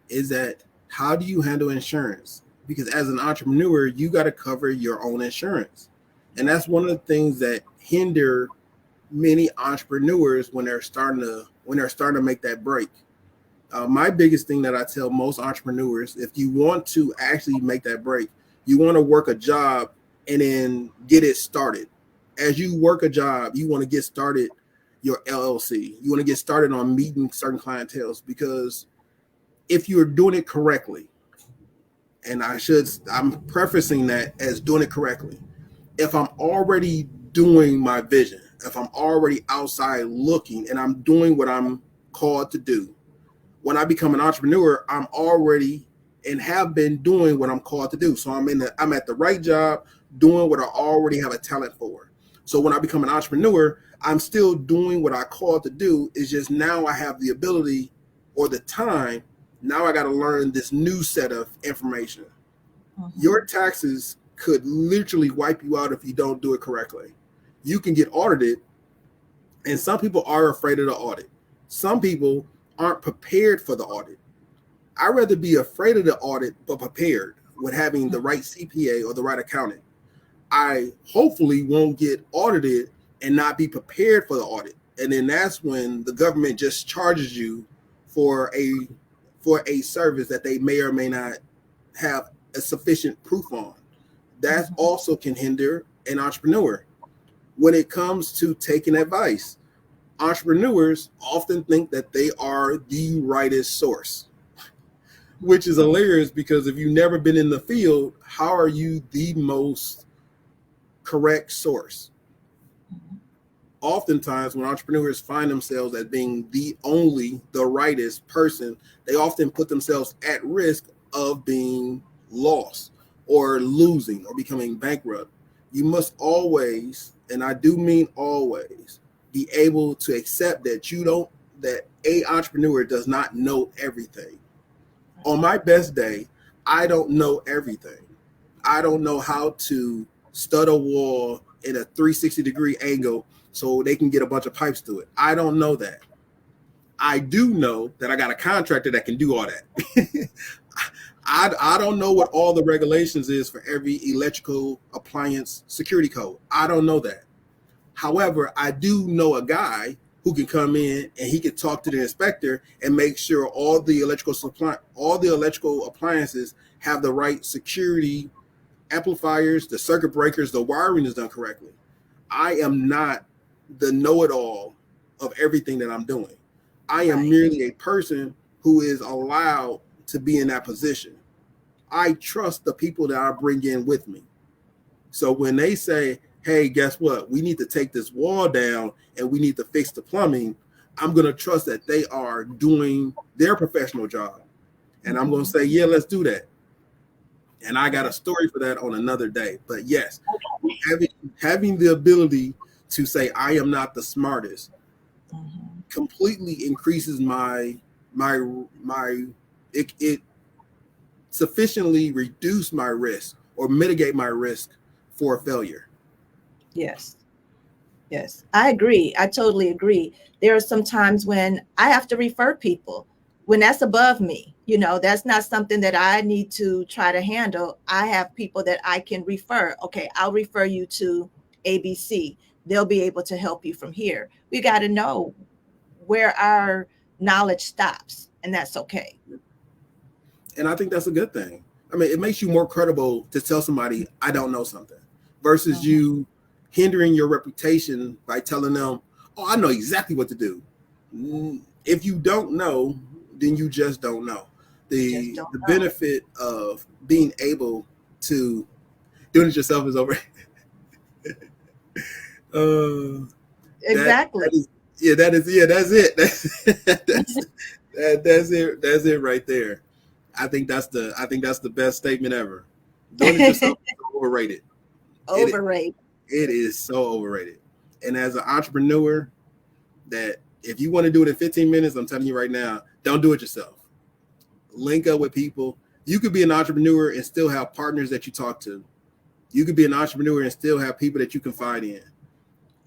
is that how do you handle insurance? Because as an entrepreneur, you got to cover your own insurance. And that's one of the things that hinder many entrepreneurs when they're starting to make that break. My biggest thing that I tell most entrepreneurs, if you want to actually make that break, you want to work a job and then get it started. As you work a job, you want to get started your LLC. You want to get started on meeting certain clientels, because if you're doing it correctly, and I'm prefacing that as doing it correctly. If I'm already doing my vision, if I'm already outside looking and I'm doing what I'm called to do, when I become an entrepreneur, I'm already and have been doing what I'm called to do. So I'm at the right job doing what I already have a talent for. So when I become an entrepreneur, I'm still doing what I called to do. It's just now I have the ability or the time. Now I got to learn this new set of information. Your Mhm. taxes could literally wipe you out if you don't do it correctly. You can get audited, and some people are afraid of the audit. Some people aren't prepared for the audit. I'd rather be afraid of the audit but prepared with having the right CPA or the right accountant. I hopefully won't get audited and not be prepared for the audit. And then that's when the government just charges you for a service that they may or may not have a sufficient proof on. That Mhm. also can hinder an entrepreneur. When it comes to taking advice, entrepreneurs often think that they are the rightest source, which is hilarious because if you've never been in the field, how are you the most correct source? Oftentimes when entrepreneurs find themselves as being the rightest person, they often put themselves at risk of being lost or losing or becoming bankrupt. You must always, and I do mean always, be able to accept that a entrepreneur does not know everything. On my best day, I don't know everything. I don't know how to stud a wall in a 360-degree angle so they can get a bunch of pipes to it. I don't know that. I do know that I got a contractor that can do all that. I don't know what all the regulations is for every electrical appliance security code. I don't know that. However, I do know a guy who can come in and he can talk to the inspector and make sure all the electrical appliances have the right security amplifiers, the circuit breakers, the wiring is done correctly. I am not the know-it-all of everything that I'm doing. I am Right. merely a person who is allowed to be in that position. I trust the people that I bring in with me. So when they say, hey, guess what? We need to take this wall down and we need to fix the plumbing, I'm going to trust that they are doing their professional job. And I'm going to say, yeah, let's do that. And I got a story for that on another day. But yes, having the ability to say I am not the smartest completely increases it sufficiently reduce my risk or mitigate my risk for failure. Yes. Yes, I agree. I totally agree. There are some times when I have to refer people when that's above me. That's not something that I need to try to handle. I have people that I can refer. Okay, I'll refer you to ABC. They'll be able to help you from here. We got to know where our knowledge stops, and that's okay. And I think that's a good thing. I mean, it makes you more credible to tell somebody I don't know something versus you hindering your reputation by telling them, oh, I know exactly what to do. If you don't know, then you just don't know. The benefit of being able to doing it yourself is over. Exactly. That's it. That's it right there. I think that's the best statement ever. Doing it yourself is overrated. Overrated. It is so overrated. And as an entrepreneur, that if you want to do it in 15 minutes, I'm telling you right now, don't do it yourself. Link up with people. You could be an entrepreneur and still have partners that you talk to. You could be an entrepreneur and still have people that you confide in.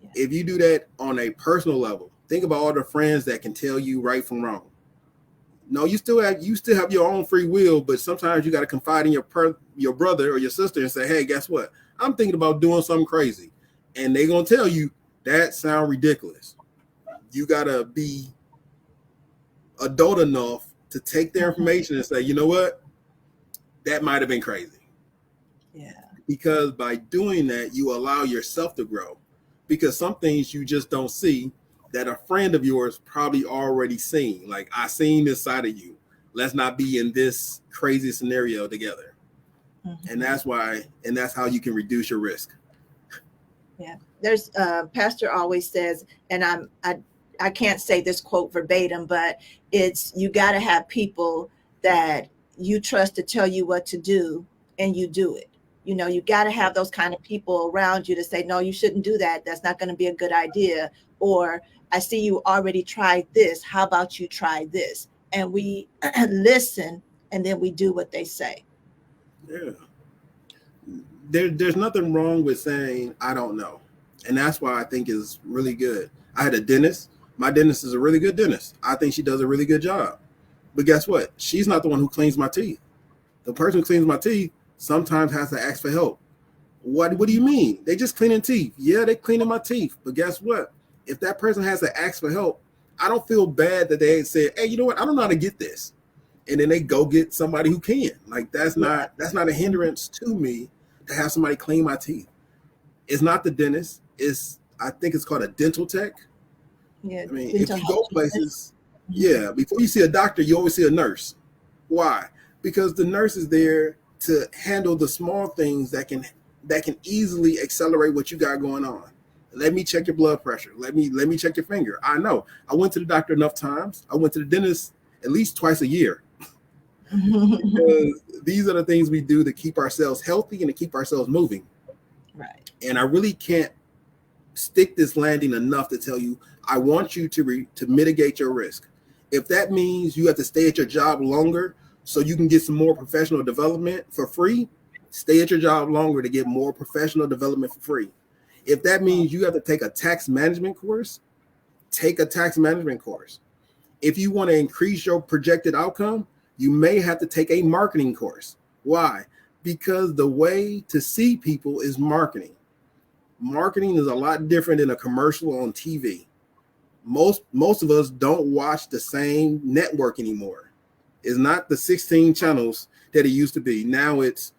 Yeah. If you do that on a personal level, think about all the friends that can tell you right from wrong. No, you still have your own free will, but sometimes you got to confide in your brother or your sister and say, hey, guess what? I'm thinking about doing something crazy. And they're going to tell you that sounds ridiculous. You got to be adult enough to take their information and say, you know what? That might have been crazy. Yeah. Because by doing that, you allow yourself to grow. Because some things you just don't see that a friend of yours probably already seen. Like, I seen this side of you. Let's not be in this crazy scenario together. And that's how you can reduce your risk. Yeah. There's Pastor always says, and I can't say this quote verbatim, but it's, you got to have people that you trust to tell you what to do and you do it. You got to have those kind of people around you to say, no, you shouldn't do that. That's not going to be a good idea. Or, I see you already tried this. How about you try this? And we listen, and then we do what they say. Yeah. There's nothing wrong with saying, I don't know. And that's why I think is really good. I had a dentist. My dentist is a really good dentist. I think she does a really good job. But guess what? She's not the one who cleans my teeth. The person who cleans my teeth sometimes has to ask for help. What do you mean? They just cleaning teeth. Yeah, they cleaning my teeth. But guess what? If that person has to ask for help, I don't feel bad that they said, hey, you know what? I don't know how to get this. And then they go get somebody who can. Like, that's not a hindrance to me to have somebody clean my teeth. It's not the dentist. I think it's called a dental tech. Yeah. I mean, if you go places, before you see a doctor, you always see a nurse. Why? Because the nurse is there to handle the small things that can easily accelerate what you got going on. Let me check your blood pressure. Let me check your finger. I know. I went to the doctor enough times. I went to the dentist at least twice a year. Because these are the things we do to keep ourselves healthy and to keep ourselves moving. Right. And I really can't stick this landing enough to tell you, I want you to mitigate your risk. If that means you have to stay at your job longer so you can get some more professional development for free, stay at your job longer to get more professional development for free. If that means you have to take a tax management course, take a tax management course. If you want to increase your projected outcome, you may have to take a marketing course. Why? Because the way to see people is marketing. Marketing is a lot different than a commercial on TV. Most of us don't watch the same network anymore. It's not the 16 channels that it used to be. Now it's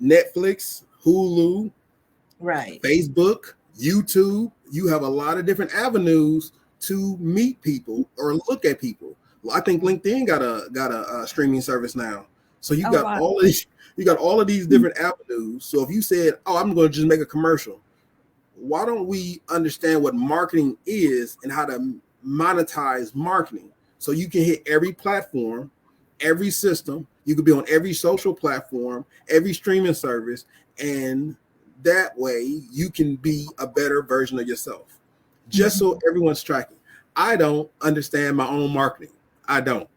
Netflix, Hulu, Right. Facebook, YouTube. You have a lot of different avenues to meet people or look at people. Well, I think LinkedIn got a streaming service now. So you Oh got wow. all of these, you got all of these different avenues. So if you said, "Oh, I'm going to just make a commercial," why don't we understand what marketing is and how to monetize marketing? So you can hit every platform, every system. You could be on every social platform, every streaming service, and that way you can be a better version of yourself. Just so everyone's tracking. I don't understand my own marketing. I don't.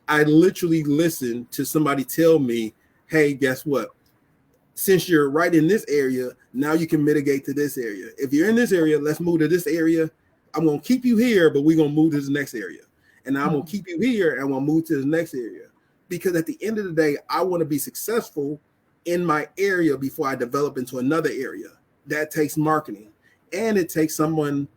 I literally listen to somebody tell me, "Hey, guess what? Since you're right in this area, now you can mitigate to this area. If you're in this area, let's move to this area. I'm going to keep you here, but we're going to move to the next area. And I'm going to keep you here and we'll move to the next area." Because at the end of the day, I want to be successful in my area before I develop into another area. That takes marketing, and it takes someone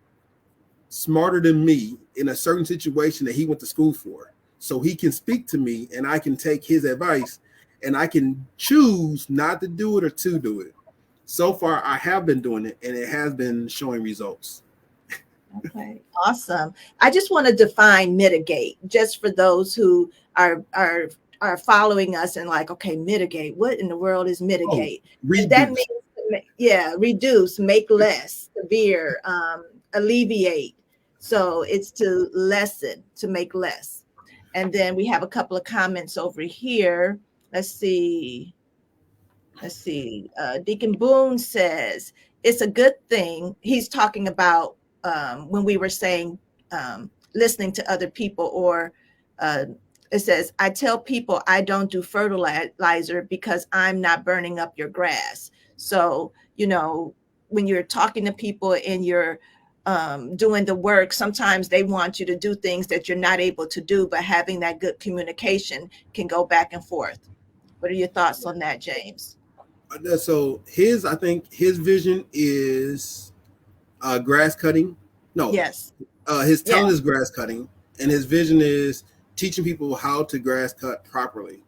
smarter than me in a certain situation that he went to school for. So he can speak to me and I can take his advice and I can choose not to do it or to do it. So far, I have been doing it and it has been showing results. Okay, awesome. I just want to define mitigate, just for those who are following us and like, okay, mitigate. What in the world is Oh, mitigate? And that reduce. means, yeah, reduce, make less, severe, alleviate. So it's to lessen, to make less. And then we have a couple of comments over here. Let's see. Deacon Boone says it's a good thing. He's talking about when we were saying listening to other people, or uh, it says, I tell people I don't do fertilizer because I'm not burning up your grass. So, when you're talking to people and you're doing the work, sometimes they want you to do things that you're not able to do, but having that good communication can go back and forth. What are your thoughts on that, James? So I think his vision is grass cutting. No, Yes. his Yeah. talent is grass cutting, and his vision is teaching people how to grass cut properly.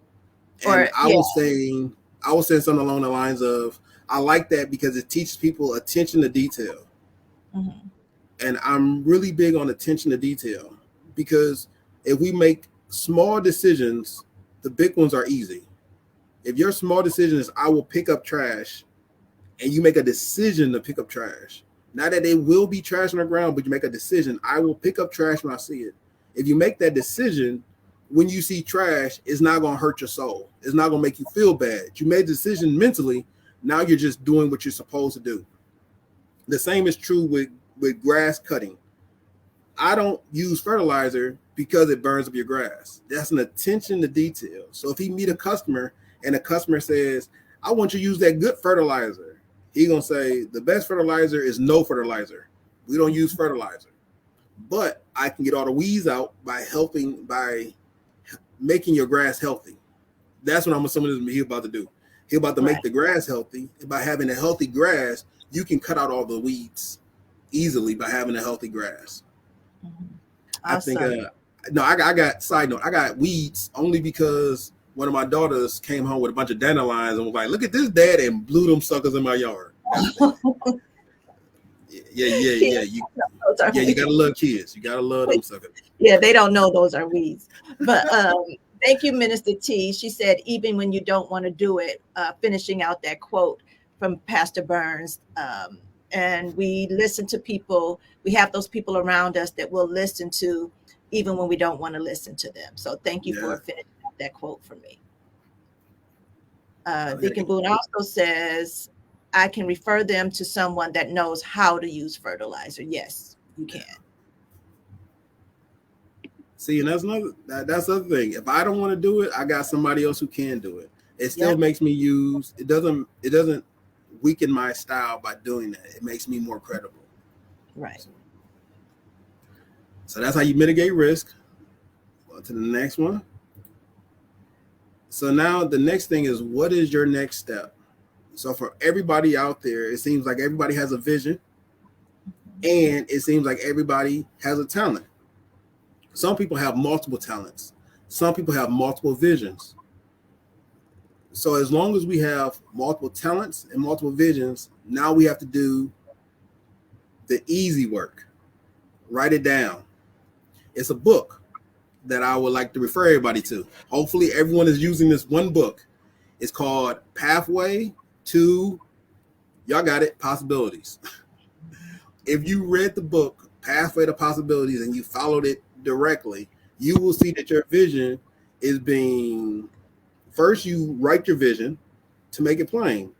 And Or yeah. I was saying something along the lines of, I like that because it teaches people attention to detail. Mm-hmm. And I'm really big on attention to detail, because if we make small decisions, the big ones are easy. If your small decision is, I will pick up trash, and you make a decision to pick up trash, not that they will be trash on the ground, but you make a decision, I will pick up trash when I see it. If you make that decision, when you see trash, it's not going to hurt your soul. It's not going to make you feel bad. You made a decision mentally. Now you're just doing what you're supposed to do. The same is true with grass cutting. I don't use fertilizer because it burns up your grass. That's an attention to detail. So if he meet a customer and the customer says, I want you to use that good fertilizer, he going to say, the best fertilizer is no fertilizer. We don't use fertilizer. But I can get all the weeds out by making your grass healthy. That's what I'm assuming he's about to do. He's about to make the grass healthy. And by having a healthy grass, you can cut out all the weeds easily by having a healthy grass. Awesome. I think no, I got side note. I got weeds only because one of my daughters came home with a bunch of dandelions and was like, "Look at this, Dad," and blew them suckers in my yard. Yeah. You gotta love kids. You gotta love them suckers. Yeah, they don't know those are weeds. But thank you, Minister T. She said, even when you don't want to do it, finishing out that quote from Pastor Burns. And we listen to people. We have those people around us that we'll listen to even when we don't want to listen to them. So thank you for finishing out that quote for me. Deacon Boone also says, I can refer them to someone that knows how to use fertilizer. Yes, you can. See, and that's the other thing. If I don't want to do it, I got somebody else who can do it. It still makes me use. It doesn't weaken my style by doing that. It makes me more credible. Right. So that's how you mitigate risk. On to the next one. So now the next thing is, what is your next step? So for everybody out there, it seems like everybody has a vision, and it seems like everybody has a talent. Some people have multiple talents. Some people have multiple visions. So as long as we have multiple talents and multiple visions, now we have to do the easy work. Write it down. It's a book that I would like to refer everybody to. Hopefully everyone is using this one book. It's called Pathway to, y'all got it, Possibilities. If you read the book Pathway to Possibilities and you followed it directly, you will see that your vision is being, first you write your vision to make it plain.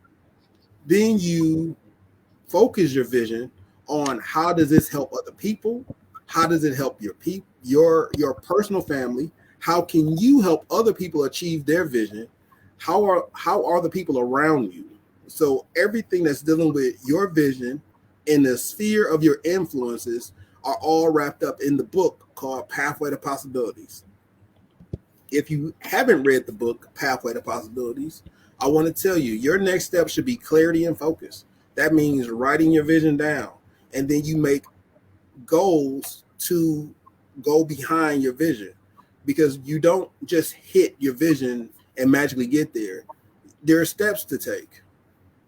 Then you focus your vision on how does this help other people? How does it help your personal family? How can you help other people achieve their vision? How are the people around you? So everything that's dealing with your vision in the sphere of your influences are all wrapped up in the book called Pathway to Possibilities. If you haven't read the book Pathway to Possibilities, I want to tell you your next step should be clarity and focus. That means writing your vision down, and then you make goals to go behind your vision, because you don't just hit your vision and magically get there. There are steps to take.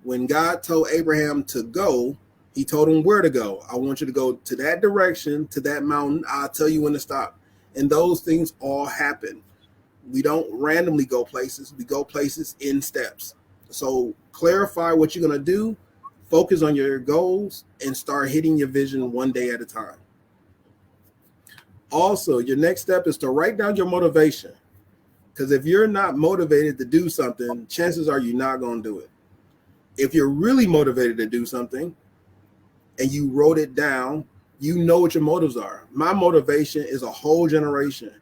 When God told Abraham to go, he told him where to go. I want you to go to that direction, to that mountain. I'll tell you when to stop. And those things all happen. We don't randomly go places. We go places in steps. So clarify what you're going to do, focus on your goals, and start hitting your vision one day at a time. Also, your next step is to write down your motivation. Because if you're not motivated to do something, chances are you're not going to do it. If you're really motivated to do something and you wrote it down, you know what your motives are. My motivation is a whole generation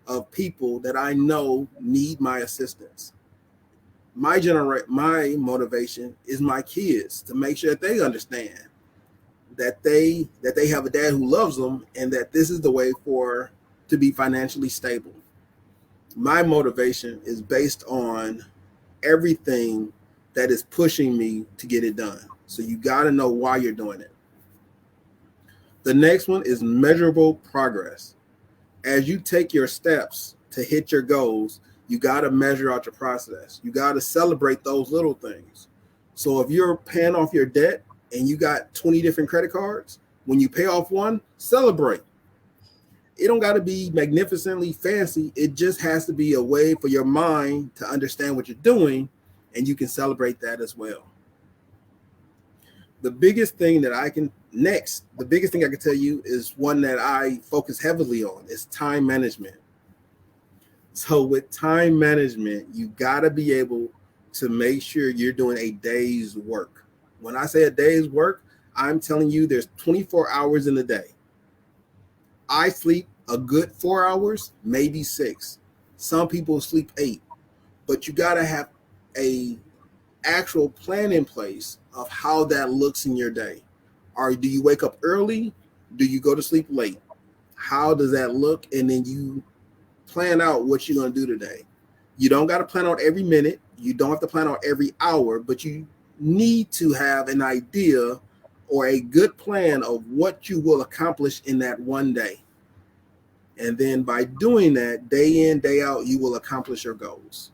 of people that I know need my assistance. My motivation is my kids, to make sure that they understand that they have a dad who loves them, and that this is the way for to be financially stable. My motivation is based on everything that is pushing me to get it done. So you got to know why you're doing it. The next one is measurable progress. As you take your steps to hit your goals, you got to measure out your process. You got to celebrate those little things. So if you're paying off your debt and you got 20 different credit cards, when you pay off one, celebrate. It don't got to be magnificently fancy. It just has to be a way for your mind to understand what you're doing, and you can celebrate that as well. The biggest thing I can tell you is one that I focus heavily on is time management. So with time management, you got to be able to make sure you're doing a day's work. When I say a day's work, I'm telling you there's 24 hours in a day. I sleep a good 4 hours, maybe 6. Some people sleep 8, but you got to have a actual plan in place of how that looks in your day. Or do you wake up early? Do you go to sleep late? How does that look? And then you plan out what you're going to do today. You don't got to plan out every minute. You don't have to plan out every hour, but you need to have an idea or a good plan of what you will accomplish in that one day. And then by doing that, day in, day out, you will accomplish your goals.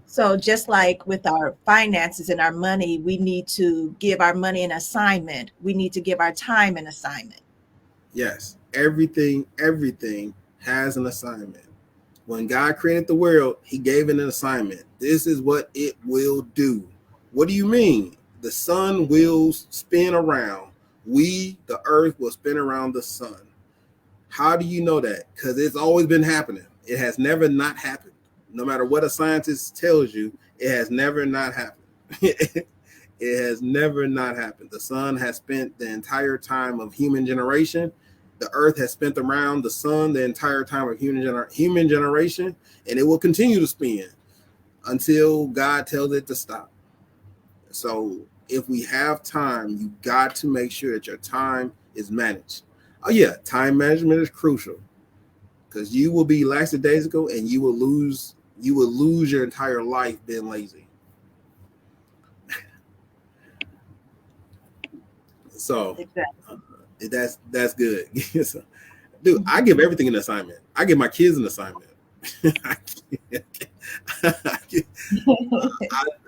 So just like with our finances and our money, we need to give our money an assignment. We need to give our time an assignment. Yes, everything has an assignment. When God created the world, he gave it an assignment. This is what it will do. What do you mean? The sun will spin around. We, the earth, will spin around the sun. How do you know that? Because it's always been happening. It has never not happened. No matter what a scientist tells you, it has never not happened. It has never not happened. The sun has spent the entire time of human generation. The earth has spent around the sun the entire time of human generation, and it will continue to spin until God tells it to stop. So if we have time, you got to make sure that your time is managed. Oh yeah, time management is crucial, because you will be lackadaisical and you will lose your entire life being lazy. So Exactly. that's good. Dude, I give everything an assignment. I give my kids an assignment.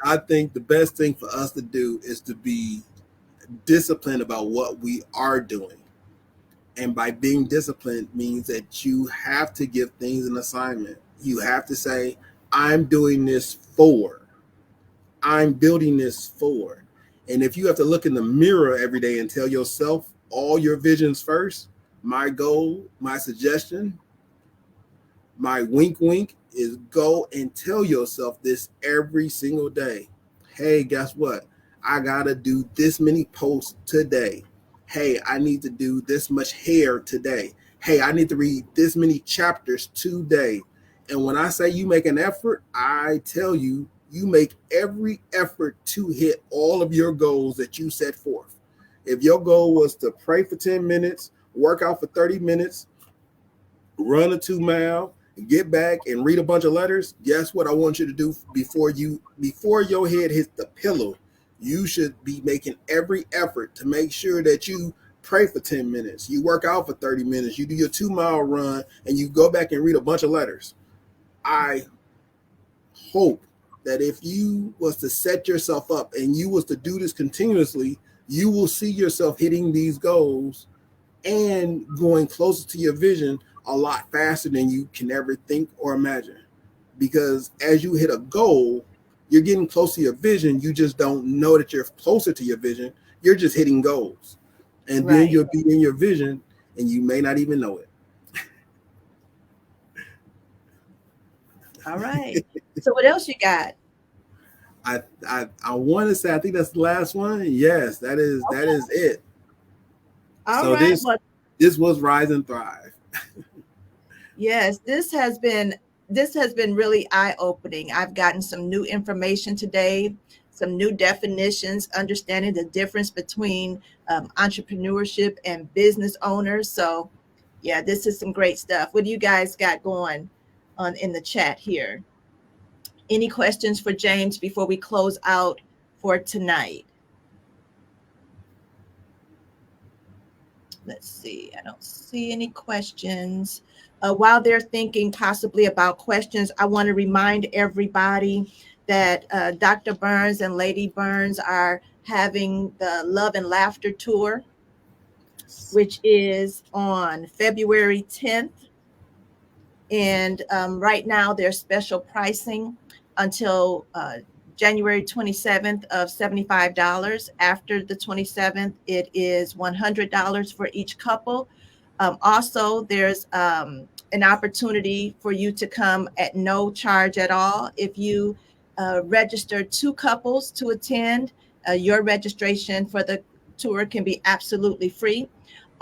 I think the best thing for us to do is to be disciplined about what we are doing. And by being disciplined means that you have to give things an assignment. You have to say, I'm doing this for, I'm building this for. And if you have to look in the mirror every day and tell yourself all your visions first, my goal, my suggestion, my wink wink is go and tell yourself this every single day. Hey, guess what? I gotta do this many posts today. Hey, I need to do this much hair today. Hey, I need to read this many chapters today. And when I say you make an effort, I tell you, you make every effort to hit all of your goals that you set forth. If your goal was to pray for 10 minutes, work out for 30 minutes, run a 2 mile, get back and read a bunch of letters, guess what I want you to do before your head hits the pillow? You should be making every effort to make sure that you pray for 10 minutes, you work out for 30 minutes, you do your 2 mile run, and you go back and read a bunch of letters. I hope that if you was to set yourself up and you was to do this continuously, you will see yourself hitting these goals and going closer to your vision a lot faster than you can ever think or imagine. Because as you hit a goal, you're getting close to your vision. You just don't know that you're closer to your vision. You're just hitting goals. And then Right. you'll be in your vision and you may not even know it. All right. So what else you got? I want to say I think that's the last one. Yes, that is it. All So right. this Well, this was Rise and Thrive. yes, this has been really eye-opening. I've gotten some new information today, some new definitions, understanding the difference between entrepreneurship and business owners. So, yeah, this is some great stuff. What do you guys got going on in the chat here? Any questions for James before we close out for tonight? Let's see. I don't see any questions. While they're thinking possibly about questions, I want to remind everybody that Dr. Burns and Lady Burns are having the Love and Laughter Tour, which is on February 10th. And right now, there's special pricing until January 27th of $75. After the 27th, it is $100 for each couple. Also, there's an opportunity for you to come at no charge at all. If you register two couples to attend, your registration for the tour can be absolutely free.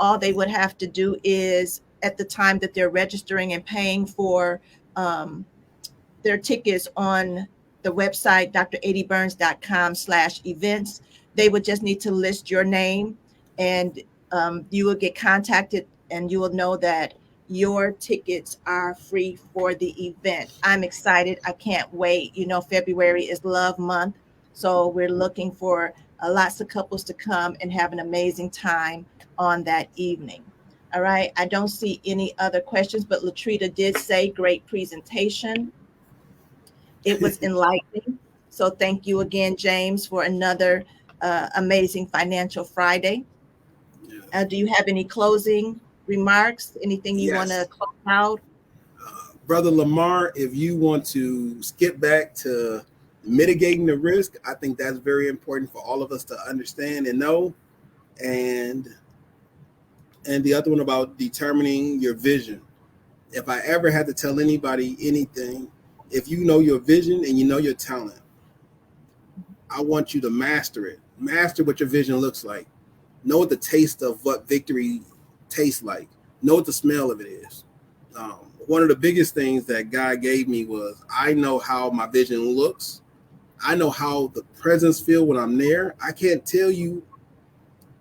All they would have to do is, at the time that they're registering and paying for um, their tickets on the website, dr80burns.com/events, they would just need to list your name, and you will get contacted, and you will know that your tickets are free for the event. I'm excited. I can't wait. February is Love Month. So we're looking for lots of couples to come and have an amazing time on that evening. All right. I don't see any other questions, but Latrita did say great presentation. It was enlightening. So thank you again, James, for another amazing Financial Friday. Do you have any closing remarks? Anything you want to Yes. close out? Brother Lamar, if you want to skip back to mitigating the risk, I think that's very important for all of us to understand and know. And the other one about determining your vision. If I ever had to tell anybody anything, if you know your vision and you know your talent, I want you to master it. Master what your vision looks like. Know what the taste of what victory tastes like. Know what the smell of it is. One of the biggest things that God gave me was I know how my vision looks. I know how the presence feel when I'm there. I can't tell you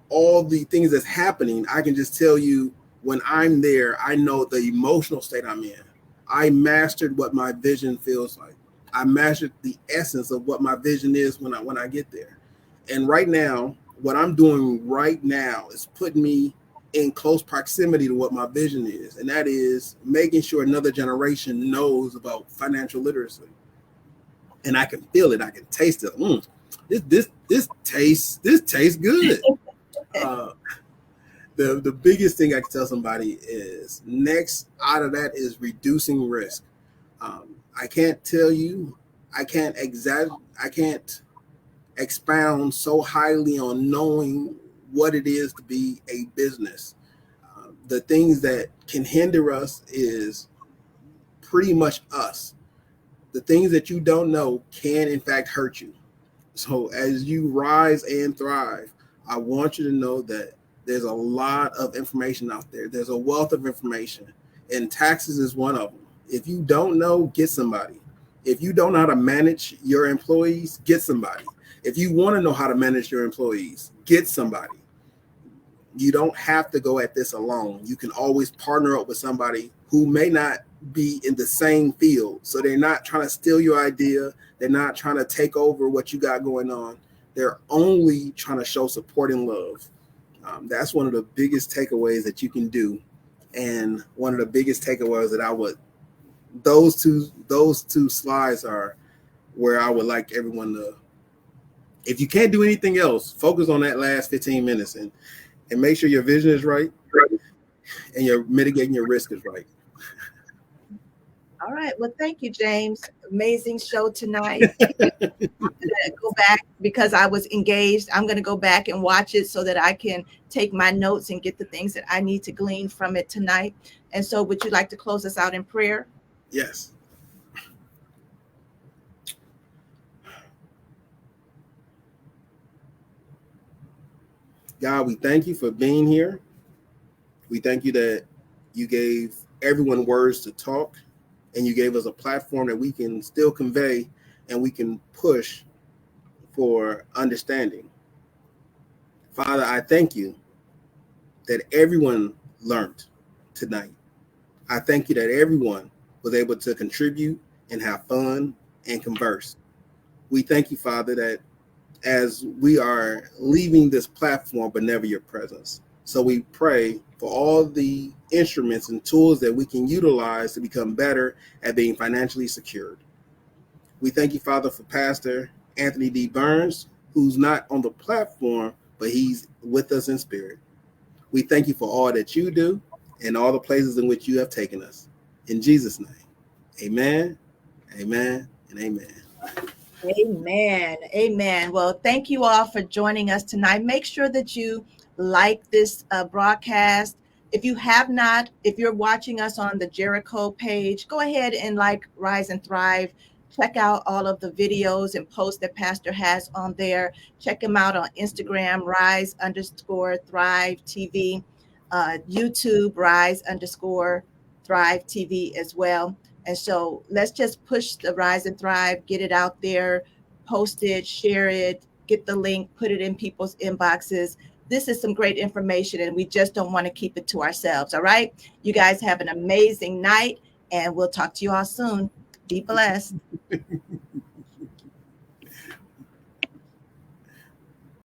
all the things that's happening. I can just tell you when I'm there, I know the emotional state I'm in. I mastered what my vision feels like. I mastered the essence of what my vision is when I get there. And right now, what I'm doing right now is putting me in close proximity to what my vision is, and that is making sure another generation knows about financial literacy. and I can feel it. I can taste it. This tastes good. Uh, the biggest thing I can tell somebody is next out of that is reducing risk. I can't tell you, I can't expound so highly on knowing what it is to be a business. The things that can hinder us is pretty much us. The things that you don't know can in fact hurt you. So as you rise and thrive, I want you to know that there's a lot of information out there. There's a wealth of information, and taxes is one of them. If you don't know, get somebody. If you don't know how to manage your employees, get somebody. If you want to know how to manage your employees, get somebody. You don't have to go at this alone. You can always partner up with somebody who may not be in the same field. So they're not trying to steal your idea. They're not trying to take over what you got going on. They're only trying to show support and love. That's one of the biggest takeaways that you can do. And one of the biggest takeaways that I would, those two slides are where I would like everyone to, if you can't do anything else, focus on that last 15 minutes and make sure your vision is right and you're mitigating your risk is right. All right. Well, thank you, James. Amazing show tonight. I'm gonna go back because I was engaged. I'm going to go back and watch it so that I can take my notes and get the things that I need to glean from it tonight. And so, would you like to close us out in prayer? Yes. God, we thank you for being here. We thank you that you gave everyone words to talk and you gave us a platform that we can still convey and we can push for understanding. Father, I thank you that everyone learned tonight. I thank you that everyone was able to contribute and have fun and converse. We thank you, Father, that as we are leaving this platform, but never your presence. So we pray for all the instruments and tools that we can utilize to become better at being financially secured. We thank you, Father, for Pastor Anthony D. Burns, who's not on the platform, but he's with us in spirit. We thank you for all that you do and all the places in which you have taken us. In Jesus' name, amen, amen, and amen. Amen. Amen. Well, thank you all for joining us tonight. Make sure that you like this broadcast. If you have not, if you're watching us on the Jericho page, go ahead and like Rise and Thrive. Check out all of the videos and posts that Pastor has on there. Check him out on Instagram, Rise underscore Thrive TV, YouTube, Rise underscore Thrive TV as well. And so let's just push the Rise and Thrive, get it out there, post it, share it, get the link, put it in people's inboxes. This is some great information, and we just don't want to keep it to ourselves. All right. You guys have an amazing night, and we'll talk to you all soon. Be blessed.